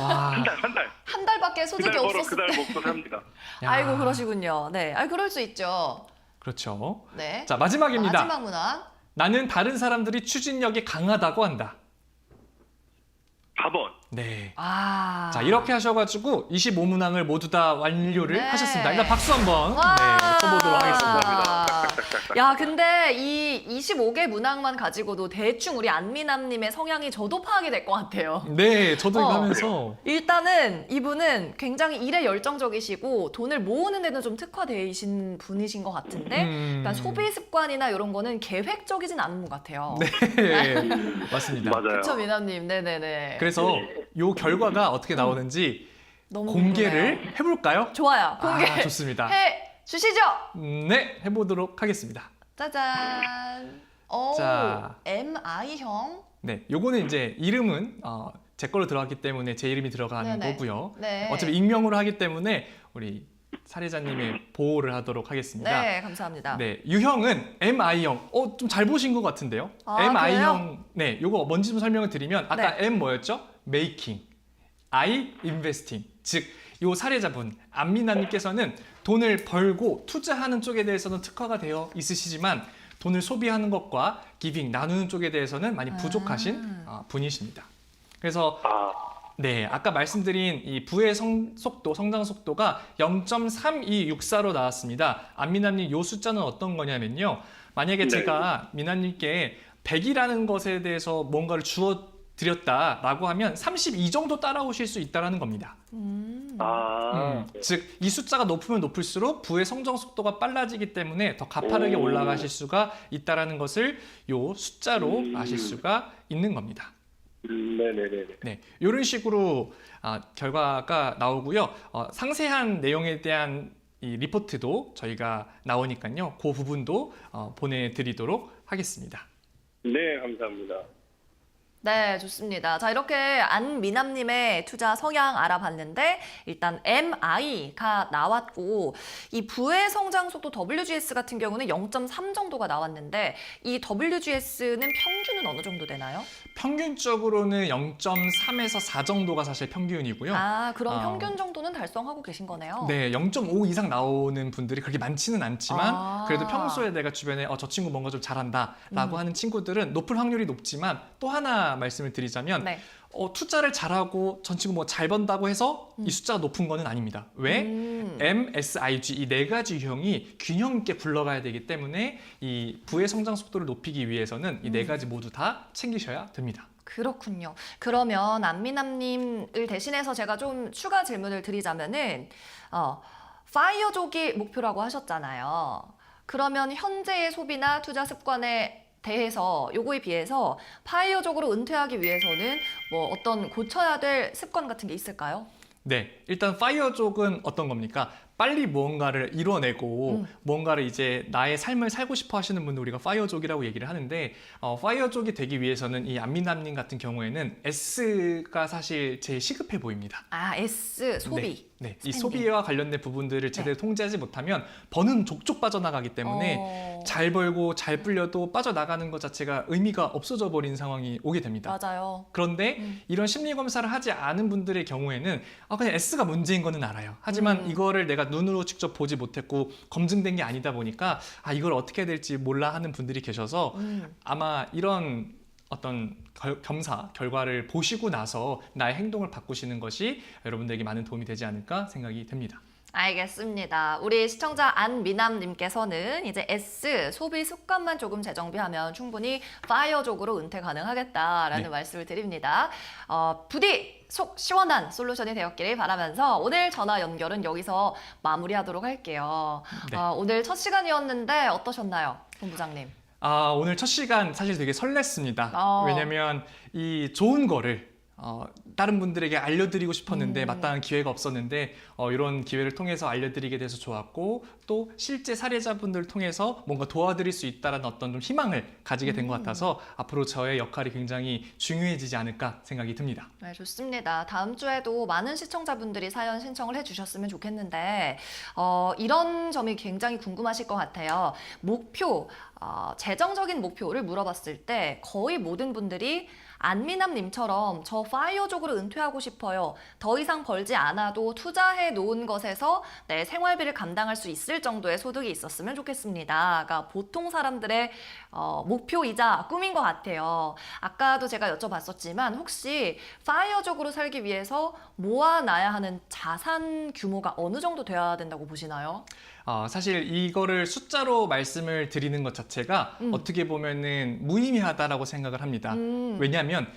B: 와.
C: 한 달. 한 달.
A: 한 달밖에 소득이
C: 그달 벌어
A: 없었을
C: 그달
A: 때.
C: 먹고 삽니다.
B: 야.
A: 아이고 그러시군요. 네, 그럴 수 있죠.
B: 그렇죠.
A: 네.
B: 자, 마지막입니다.
A: 마지막 문항.
B: 나는 다른 사람들이 추진력이 강하다고 한다.
C: 4번.
B: 네.
A: 아.
B: 자, 이렇게 하셔가지고 25문항을 모두 다 완료를
A: 네.
B: 하셨습니다. 일단 박수 한번
A: 와.
B: 쳐보도록 하겠습니다.
A: 야, 근데 이 25개 문항만 가지고도 대충 우리 안미남님의 성향이 저도 파악이 될 것 같아요.
B: 네, 저도 이거
A: 어.
B: 하면서
A: 일단은 이분은 굉장히 일에 열정적이시고 돈을 모으는 데는 좀 특화되신 분이신 것 같은데 그러니까 소비 습관이나 이런 거는 계획적이진 않은 것 같아요.
B: 네, 맞습니다.
C: 맞아요.
A: 그렇죠, 미남님. 네네네.
B: 그래서 요 결과가 어떻게 나오는지
A: 너무
B: 공개를
A: 궁금해요.
B: 해볼까요?
A: 좋아요. 공개
B: 좋습니다.
A: 해 주시죠.
B: 네, 해보도록 하겠습니다.
A: 짜잔. 오,
B: 자.
A: MI형.
B: 네, 요거는 이제 이름은 제 걸로 들어갔기 때문에 제 이름이 들어가는
A: 네네.
B: 거고요.
A: 네.
B: 어차피 익명으로 하기 때문에 우리 사례자님의 보호를 하도록 하겠습니다.
A: 네, 감사합니다.
B: 네, 유형은 MI형. 좀 잘 보신 것 같은데요.
A: 아,
B: MI형. 네, 요거 뭔지 좀 설명을 드리면 아까
A: 네.
B: M 뭐였죠? Making, I Investing. 즉, 요 사례자분 안미나님께서는 돈을 벌고 투자하는 쪽에 대해서는 특화가 되어 있으시지만 돈을 소비하는 것과 기빙 나누는 쪽에 대해서는 많이 부족하신 분이십니다. 그래서 네, 아까 말씀드린 이 부의 성장 속도가 0.3264로 나왔습니다. 안미나님 요 숫자는 어떤 거냐면요. 만약에
C: 네.
B: 제가 미나님께 100이라는 것에 대해서 뭔가를 주어 드렸다라고 하면 32 정도 따라오실 수 있다는 겁니다. 즉, 이 숫자가 높으면 높을수록 부의 성장 속도가 빨라지기 때문에 더 가파르게 올라가실 수가 있다는 것을 요 숫자로 아실 수가 있는 겁니다.
C: 네네네.
B: 네, 이런 식으로 결과가 나오고요. 상세한 내용에 대한 이 리포트도 저희가 나오니까요. 그 부분도 보내드리도록 하겠습니다.
C: 네, 감사합니다.
A: 네, 좋습니다. 자, 이렇게 안미남님의 투자 성향 알아봤는데 일단 MI가 나왔고 이 부의 성장 속도 WGS 같은 경우는 0.3 정도가 나왔는데 이 WGS는 평균은 어느 정도 되나요?
B: 평균적으로는 0.3에서 4 정도가 사실 평균이고요.
A: 그럼 평균 정도는 달성하고 계신 거네요.
B: 네, 0.5 이상 나오는 분들이 그렇게 많지는 않지만 그래도 평소에 내가 주변에 저 친구 뭔가 좀 잘한다라고 하는 친구들은 높을 확률이 높지만 또 하나 말씀을 드리자면
A: 네.
B: 투자를 잘하고 전 친구 뭐 잘 번다고 해서 이 숫자가 높은 거는 아닙니다. 왜? M, S, I, G 이 네 가지 유형이 균형 있게 굴러가야 되기 때문에 이 부의 성장 속도를 높이기 위해서는 이 네 가지 모두 다 챙기셔야 됩니다.
A: 그렇군요. 그러면 안미남님을 대신해서 제가 좀 추가 질문을 드리자면은 파이어족이 목표라고 하셨잖아요. 그러면 현재의 소비나 투자 습관에 대해서 요거에 비해서 파이어족으로 은퇴하기 위해서는 뭐 어떤 고쳐야 될 습관 같은 게 있을까요?
B: 네, 일단 파이어족은 어떤 겁니까? 빨리 무언가를 이뤄내고 뭔가를 이제 나의 삶을 살고 싶어 하시는 분들 우리가 파이어족이라고 얘기를 하는데 파이어족이 되기 위해서는 이 안미남님 같은 경우에는 S가 사실 제일 시급해 보입니다.
A: S, 소비.
B: 네. 네, 이
A: 스pen딩.
B: 소비와 관련된 부분들을 제대로 통제하지 못하면 버는 족족 빠져나가기 때문에 잘 벌고 잘 불려도 빠져나가는 것 자체가 의미가 없어져 버린 상황이 오게 됩니다.
A: 맞아요.
B: 그런데 이런 심리 검사를 하지 않은 분들의 경우에는 그냥 S가 문제인 거는 알아요. 하지만 이거를 내가 눈으로 직접 보지 못했고 검증된 게 아니다 보니까 이걸 어떻게 해야 될지 몰라 하는 분들이 계셔서 아마 이런 어떤 검사 결과를 보시고 나서 나의 행동을 바꾸시는 것이 여러분들에게 많은 도움이 되지 않을까 생각이 됩니다.
A: 알겠습니다. 우리 시청자 안미남님께서는 이제 S 소비 습관만 조금 재정비하면 충분히 파이어족으로 은퇴 가능하겠다라는
B: 네.
A: 말씀을 드립니다. 부디 속 시원한 솔루션이 되었기를 바라면서 오늘 전화 연결은 여기서 마무리하도록 할게요.
B: 네.
A: 오늘 첫 시간이었는데 어떠셨나요, 본부장님?
B: 오늘 첫 시간 사실 되게 설렜습니다. 왜냐면 이 좋은 거를 다른 분들에게 알려드리고 싶었는데 마땅한 기회가 없었는데 이런 기회를 통해서 알려드리게 돼서 좋았고 또 실제 사례자분들을 통해서 뭔가 도와드릴 수 있다는 어떤 좀 희망을 가지게 된 것 같아서 앞으로 저의 역할이 굉장히 중요해지지 않을까 생각이 듭니다.
A: 네, 좋습니다. 다음 주에도 많은 시청자분들이 사연 신청을 해주셨으면 좋겠는데 이런 점이 굉장히 궁금하실 것 같아요. 목표, 재정적인 목표를 물어봤을 때 거의 모든 분들이 안미남님처럼 저 파이어족으로 은퇴하고 싶어요. 더 이상 벌지 않아도 투자해 놓은 것에서 내 생활비를 감당할 수 있을 정도의 소득이 있었으면 좋겠습니다.가 보통 사람들의 목표이자 꿈인 것 같아요. 아까도 제가 여쭤봤었지만 혹시 파이어족으로 살기 위해서 모아놔야 하는 자산 규모가 어느 정도 돼야 된다고 보시나요?
B: 사실 이거를 숫자로 말씀을 드리는 것 자체가 어떻게 보면은 무의미하다라고 생각을 합니다. 왜냐하면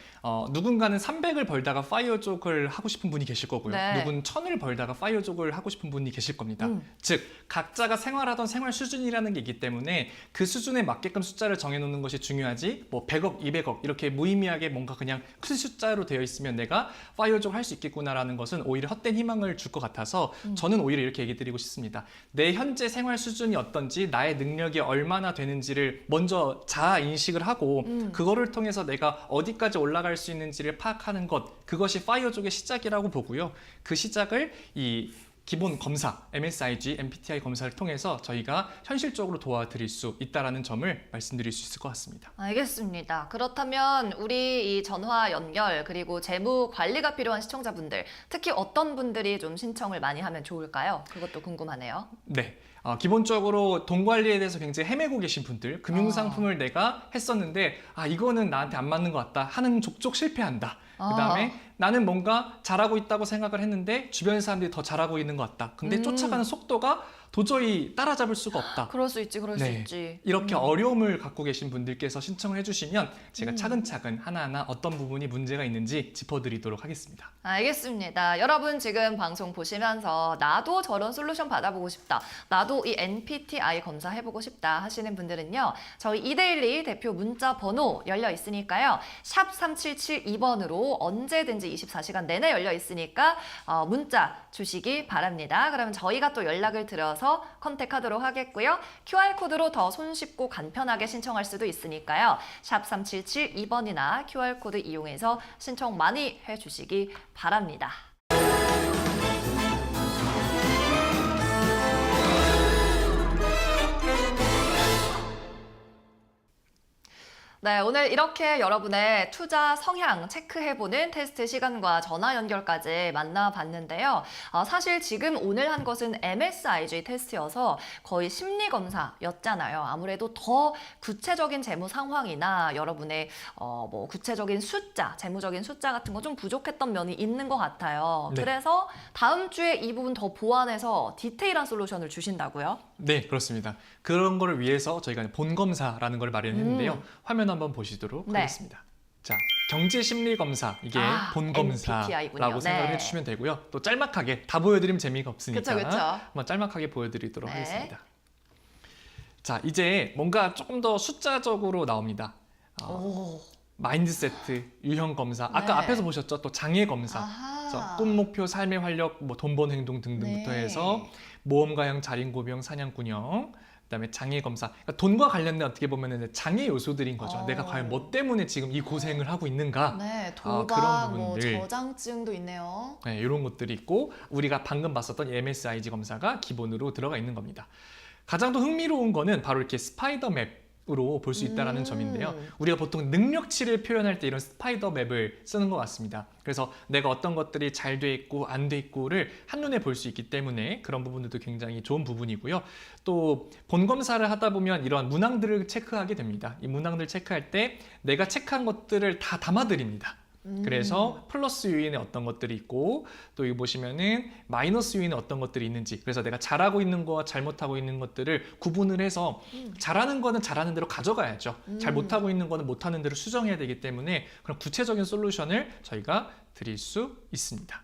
B: 누군가는 300을 벌다가 파이어족을 하고 싶은 분이 계실 거고요.
A: 네.
B: 누군 1000을 벌다가 파이어족을 하고 싶은 분이 계실 겁니다. 즉 각자가 생활하던 생활 수준이라는 게 있기 때문에 그 수준에 맞게끔 숫자를 정해놓는 것이 중요하지 뭐 100억, 200억 이렇게 무의미하게 뭔가 그냥 큰 숫자로 되어 있으면 내가 파이어족 할 수 있겠구나라는 것은 오히려 헛된 희망을 줄 것 같아서 저는 오히려 이렇게 얘기 드리고 싶습니다. 내 현재 생활 수준이 어떤지 나의 능력이 얼마나 되는지를 먼저 자아 인식을 하고 그거를 통해서 내가 어디까지 올라갈 수 있는지를 파악하는 것 그것이 파이어족의 시작이라고 보고요. 그 시작을 이 기본 검사, MSIG, MBTI 검사를 통해서 저희가 현실적으로 도와드릴 수 있다는 점을 말씀드릴 수 있을 것 같습니다.
A: 알겠습니다. 그렇다면 우리 이 전화 연결 그리고 재무 관리가 필요한 시청자분들 특히 어떤 분들이 좀 신청을 많이 하면 좋을까요? 그것도 궁금하네요.
B: 네. 기본적으로 돈 관리에 대해서 굉장히 헤매고 계신 분들, 금융상품을 내가 했었는데 이거는 나한테 안 맞는 것 같다 하는 족족 실패한다. 그다음에 나는 뭔가 잘하고 있다고 생각을 했는데 주변 사람들이 더 잘하고 있는 것 같다. 근데 쫓아가는 속도가 도저히 따라잡을 수가 없다.
A: 그럴 수 있지, 그럴 수 있지.
B: 이렇게 어려움을 갖고 계신 분들께서 신청을 해주시면 제가 차근차근 하나하나 어떤 부분이 문제가 있는지 짚어드리도록 하겠습니다.
A: 알겠습니다. 여러분 지금 방송 보시면서 나도 저런 솔루션 받아보고 싶다. 나도 이 MBTI 검사 해보고 싶다 하시는 분들은요. 저희 이데일리 대표 문자 번호 열려 있으니까요. 샵 3772번으로 언제든지 24시간 내내 열려 있으니까 문자 주시기 바랍니다. 그러면 저희가 또 연락을 드려서 컨택하도록 하겠고요. QR코드로 더 손쉽고 간편하게 신청할 수도 있으니까요. 샵 3772번이나 QR코드 이용해서 신청 많이 해주시기 바랍니다. 네, 오늘 이렇게 여러분의 투자 성향 체크해보는 테스트 시간과 전화 연결까지 만나봤는데요. 사실 지금 오늘 한 것은 MSIG 테스트여서 거의 심리검사였잖아요. 아무래도 더 구체적인 재무 상황이나 여러분의 뭐 구체적인 숫자, 재무적인 숫자 같은 거 좀 부족했던 면이 있는 것 같아요.
B: 네.
A: 그래서 다음 주에 이 부분 더 보완해서 디테일한 솔루션을 주신다고요?
B: 네, 그렇습니다. 그런 거를 위해서 저희가 본검사라는 걸 마련했는데요. 화면 한번 보시도록
A: 네.
B: 하겠습니다. 자, 경제심리검사, 이게
A: MBTI 군요.
B: 본검사라고 생각을
A: 네.
B: 해주시면 되고요. 또 짤막하게, 다 보여드리면 재미가 없으니까
A: 그쵸.
B: 한번 짤막하게 보여드리도록
A: 네.
B: 하겠습니다. 자, 이제 뭔가 조금 더 숫자적으로 나옵니다.
A: 오.
B: 마인드세트, 유형검사, 아까
A: 네.
B: 앞에서 보셨죠? 또 장애검사,
A: 아하.
B: 꿈, 목표, 삶의 활력, 뭐 돈 버는 행동 등등부터
A: 네.
B: 해서 모험가형, 자린고비형, 사냥꾼형, 그다음에 장애 검사. 그러니까 돈과 관련된 어떻게 보면은 장애 요소들인 거죠. 내가 과연 뭐 때문에 지금 이 고생을 하고 있는가?
A: 네,
B: 그런
A: 도박, 뭐
B: 부분들.
A: 저장증도 있네요.
B: 네, 이런 것들이 있고 우리가 방금 봤었던 MSIG 검사가 기본으로 들어가 있는 겁니다. 가장 더 흥미로운 거는 바로 이렇게 스파이더 맵으로 볼 수 있다는 점인데요. 우리가 보통 능력치를 표현할 때 이런 스파이더 맵을 쓰는 것 같습니다. 그래서 내가 어떤 것들이 잘 돼 있고 안 돼 있고를 한눈에 볼 수 있기 때문에 그런 부분들도 굉장히 좋은 부분이고요. 또 본 검사를 하다 보면 이런 문항들을 체크하게 됩니다. 이 문항들 체크할 때 내가 체크한 것들을 다 담아드립니다. 그래서 플러스 요인에 어떤 것들이 있고 또 여기 보시면은 마이너스 요인에 어떤 것들이 있는지, 그래서 내가 잘하고 있는 거와 잘못하고 있는 것들을 구분을 해서 잘하는 거는 잘하는 대로 가져가야죠. 잘 못하고 있는 거는 못하는 대로 수정해야 되기 때문에 그런 구체적인 솔루션을 저희가 드릴 수 있습니다.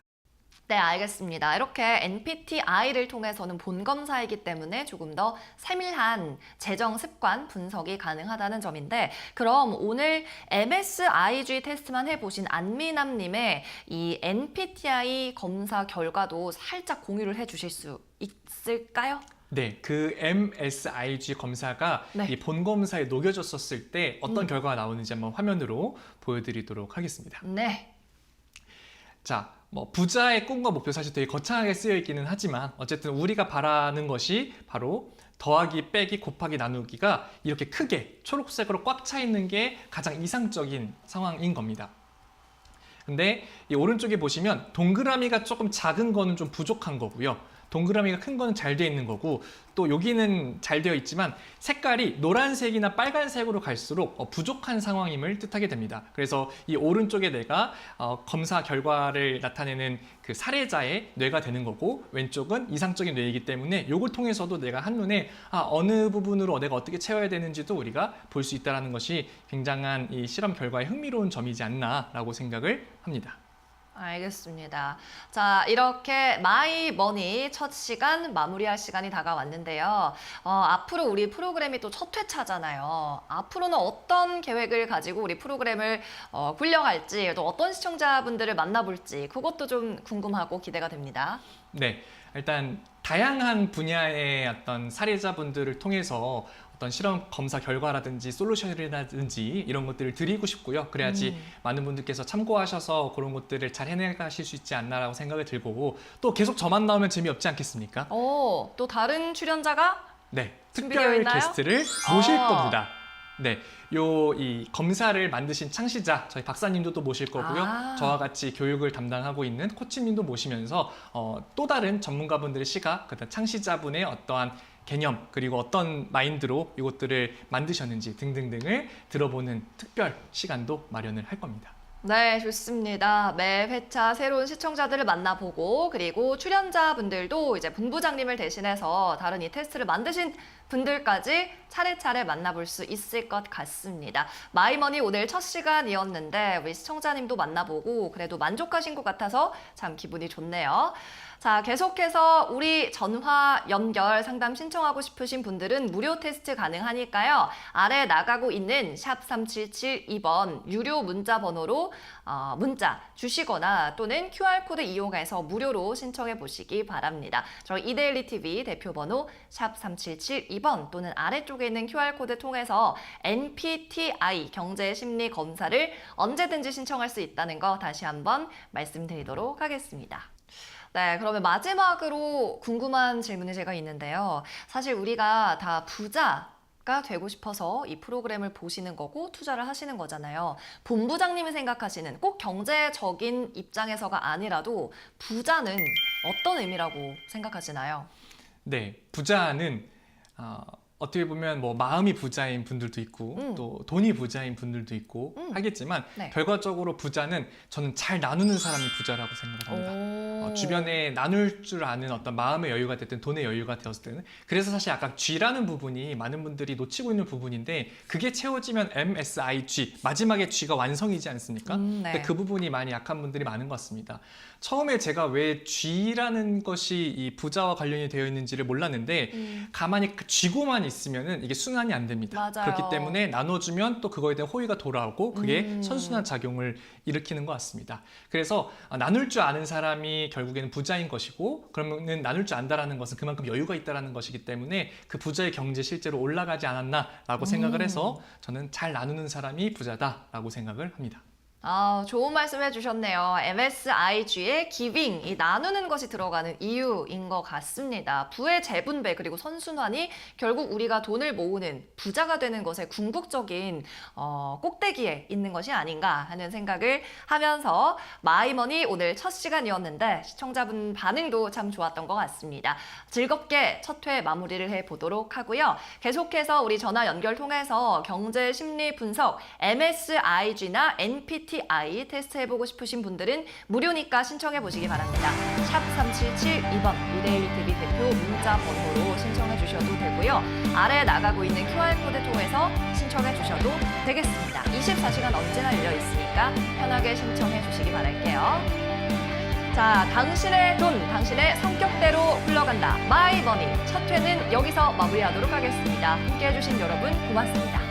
A: 네, 알겠습니다. 이렇게 NPTI를 통해서는 본검사이기 때문에 조금 더 세밀한 재정 습관 분석이 가능하다는 점인데, 그럼 오늘 MSIG 테스트만 해보신 안미남님의 이 NPTI 검사 결과도 살짝 공유를 해주실 수 있을까요?
B: 네, 그 MSIG 검사가
A: 네.
B: 이 본 검사에 녹여졌었을 때 어떤 결과가 나오는지 한번 화면으로 보여드리도록 하겠습니다.
A: 네.
B: 자, 뭐 부자의 꿈과 목표 사실 되게 거창하게 쓰여 있기는 하지만 어쨌든 우리가 바라는 것이 바로 더하기, 빼기, 곱하기, 나누기가 이렇게 크게 초록색으로 꽉 차 있는 게 가장 이상적인 상황인 겁니다. 근데 이 오른쪽에 보시면 동그라미가 조금 작은 거는 좀 부족한 거고요. 동그라미가 큰 거는 잘 되어 있는 거고, 또 여기는 잘 되어 있지만 색깔이 노란색이나 빨간색으로 갈수록 부족한 상황임을 뜻하게 됩니다. 그래서 이 오른쪽에 내가 검사 결과를 나타내는 그 사례자의 뇌가 되는 거고, 왼쪽은 이상적인 뇌이기 때문에 이걸 통해서도 내가 한눈에 어느 부분으로 내가 어떻게 채워야 되는지도 우리가 볼 수 있다는 것이 굉장한 이 실험 결과의 흥미로운 점이지 않나라고 생각을 합니다.
A: 알겠습니다. 자, 이렇게 마이머니 첫 시간 마무리할 시간이 다가왔는데요. 앞으로 우리 프로그램이 또 첫 회차잖아요. 앞으로는 어떤 계획을 가지고 우리 프로그램을 굴려갈지, 또 어떤 시청자분들을 만나볼지 그것도 좀 궁금하고 기대가 됩니다.
B: 네, 일단 다양한 분야의 어떤 사례자분들을 통해서 어떤 실험 검사 결과라든지 솔루션이라든지 이런 것들을 드리고 싶고요. 그래야지 많은 분들께서 참고하셔서 그런 것들을 잘 해내가실 수 있지 않나라고 생각이 들고, 또 계속 저만 나오면 재미없지 않겠습니까?
A: 또 다른 출연자가
B: 네,
A: 준비되어
B: 특별
A: 있나요?
B: 게스트를 모실 겁니다. 네, 이 검사를 만드신 창시자 저희 박사님도 또 모실 거고요. 저와 같이 교육을 담당하고 있는 코치님도 모시면서 또 다른 전문가분들의 시각, 그다음 창시자분의 어떠한 개념, 그리고 어떤 마인드로 이것들을 만드셨는지 등등등을 들어보는 특별 시간도 마련을 할 겁니다.
A: 네, 좋습니다. 매 회차 새로운 시청자들을 만나보고, 그리고 출연자분들도 이제 본부장님을 대신해서 다른 이 테스트를 만드신 분들까지 차례차례 만나볼 수 있을 것 같습니다. 마이머니 오늘 첫 시간이었는데 우리 시청자님도 만나보고 그래도 만족하신 것 같아서 참 기분이 좋네요. 자, 계속해서 우리 전화 연결 상담 신청하고 싶으신 분들은 무료 테스트 가능하니까요. 아래 나가고 있는 샵 3772번 유료 문자 번호로 문자 주시거나 또는 QR코드 이용해서 무료로 신청해 보시기 바랍니다. 저희 이데일리 TV 대표 번호 샵 3772번 또는 아래쪽에 있는 QR코드 통해서 NPTI 경제심리 검사를 언제든지 신청할 수 있다는 거 다시 한번 말씀드리도록 하겠습니다. 네, 그러면 마지막으로 궁금한 질문이 제가 있는데요. 사실 우리가 다 부자가 되고 싶어서 이 프로그램을 보시는 거고 투자를 하시는 거잖아요. 본부장님이 생각하시는 꼭 경제적인 입장에서가 아니라도 부자는 어떤 의미라고 생각하시나요?
B: 네, 부자는 어떻게 보면 뭐 마음이 부자인 분들도 있고 또 돈이 부자인 분들도 있고 하겠지만
A: 네.
B: 결과적으로 부자는 저는 잘 나누는 사람이 부자라고 생각을 합니다. 주변에 나눌 줄 아는 어떤 마음의 여유가 됐든 돈의 여유가 되었을 때는, 그래서 사실 아까 G라는 부분이 많은 분들이 놓치고 있는 부분인데 그게 채워지면 MSIG, 마지막에 G가 완성이지 않습니까?
A: 네.
B: 근데 그 부분이 많이 약한 분들이 많은 것 같습니다. 처음에 제가 왜 G라는 것이 이 부자와 관련이 되어 있는지를 몰랐는데 가만히 쥐고만 있으면은 이게 순환이 안 됩니다.
A: 맞아요.
B: 그렇기 때문에 나눠주면 또 그거에 대한 호의가 돌아오고 그게 선순환 작용을 일으키는 것 같습니다. 그래서 나눌 줄 아는 사람이 결국에는 부자인 것이고, 그러면은 나눌 줄 안다라는 것은 그만큼 여유가 있다라는 것이기 때문에 그 부자의 경제 실제로 올라가지 않았나라고 생각을 해서 저는 잘 나누는 사람이 부자다라고 생각을 합니다.
A: 좋은 말씀 해주셨네요. MSIG의 기빙, 이 나누는 것이 들어가는 이유인 것 같습니다. 부의 재분배 그리고 선순환이 결국 우리가 돈을 모으는 부자가 되는 것의 궁극적인 꼭대기에 있는 것이 아닌가 하는 생각을 하면서 마이머니 오늘 첫 시간이었는데 시청자분 반응도 참 좋았던 것 같습니다. 즐겁게 첫 회 마무리를 해보도록 하고요. 계속해서 우리 전화 연결 통해서 경제 심리 분석 MSIG나 NPTI 테스트 해보고 싶으신 분들은 무료니까 신청해 보시기 바랍니다. 샵 3772번 유데일TV 대표 문자 번호로 신청해 주셔도 되고요. 아래 나가고 있는 QR코드 통해서 신청해 주셔도 되겠습니다. 24시간 언제나 열려 있으니까 편하게 신청해 주시기 바랄게요. 자, 당신의 돈, 당신의 성격대로 흘러간다. 마이머니 첫 회는 여기서 마무리하도록 하겠습니다. 함께해 주신 여러분 고맙습니다.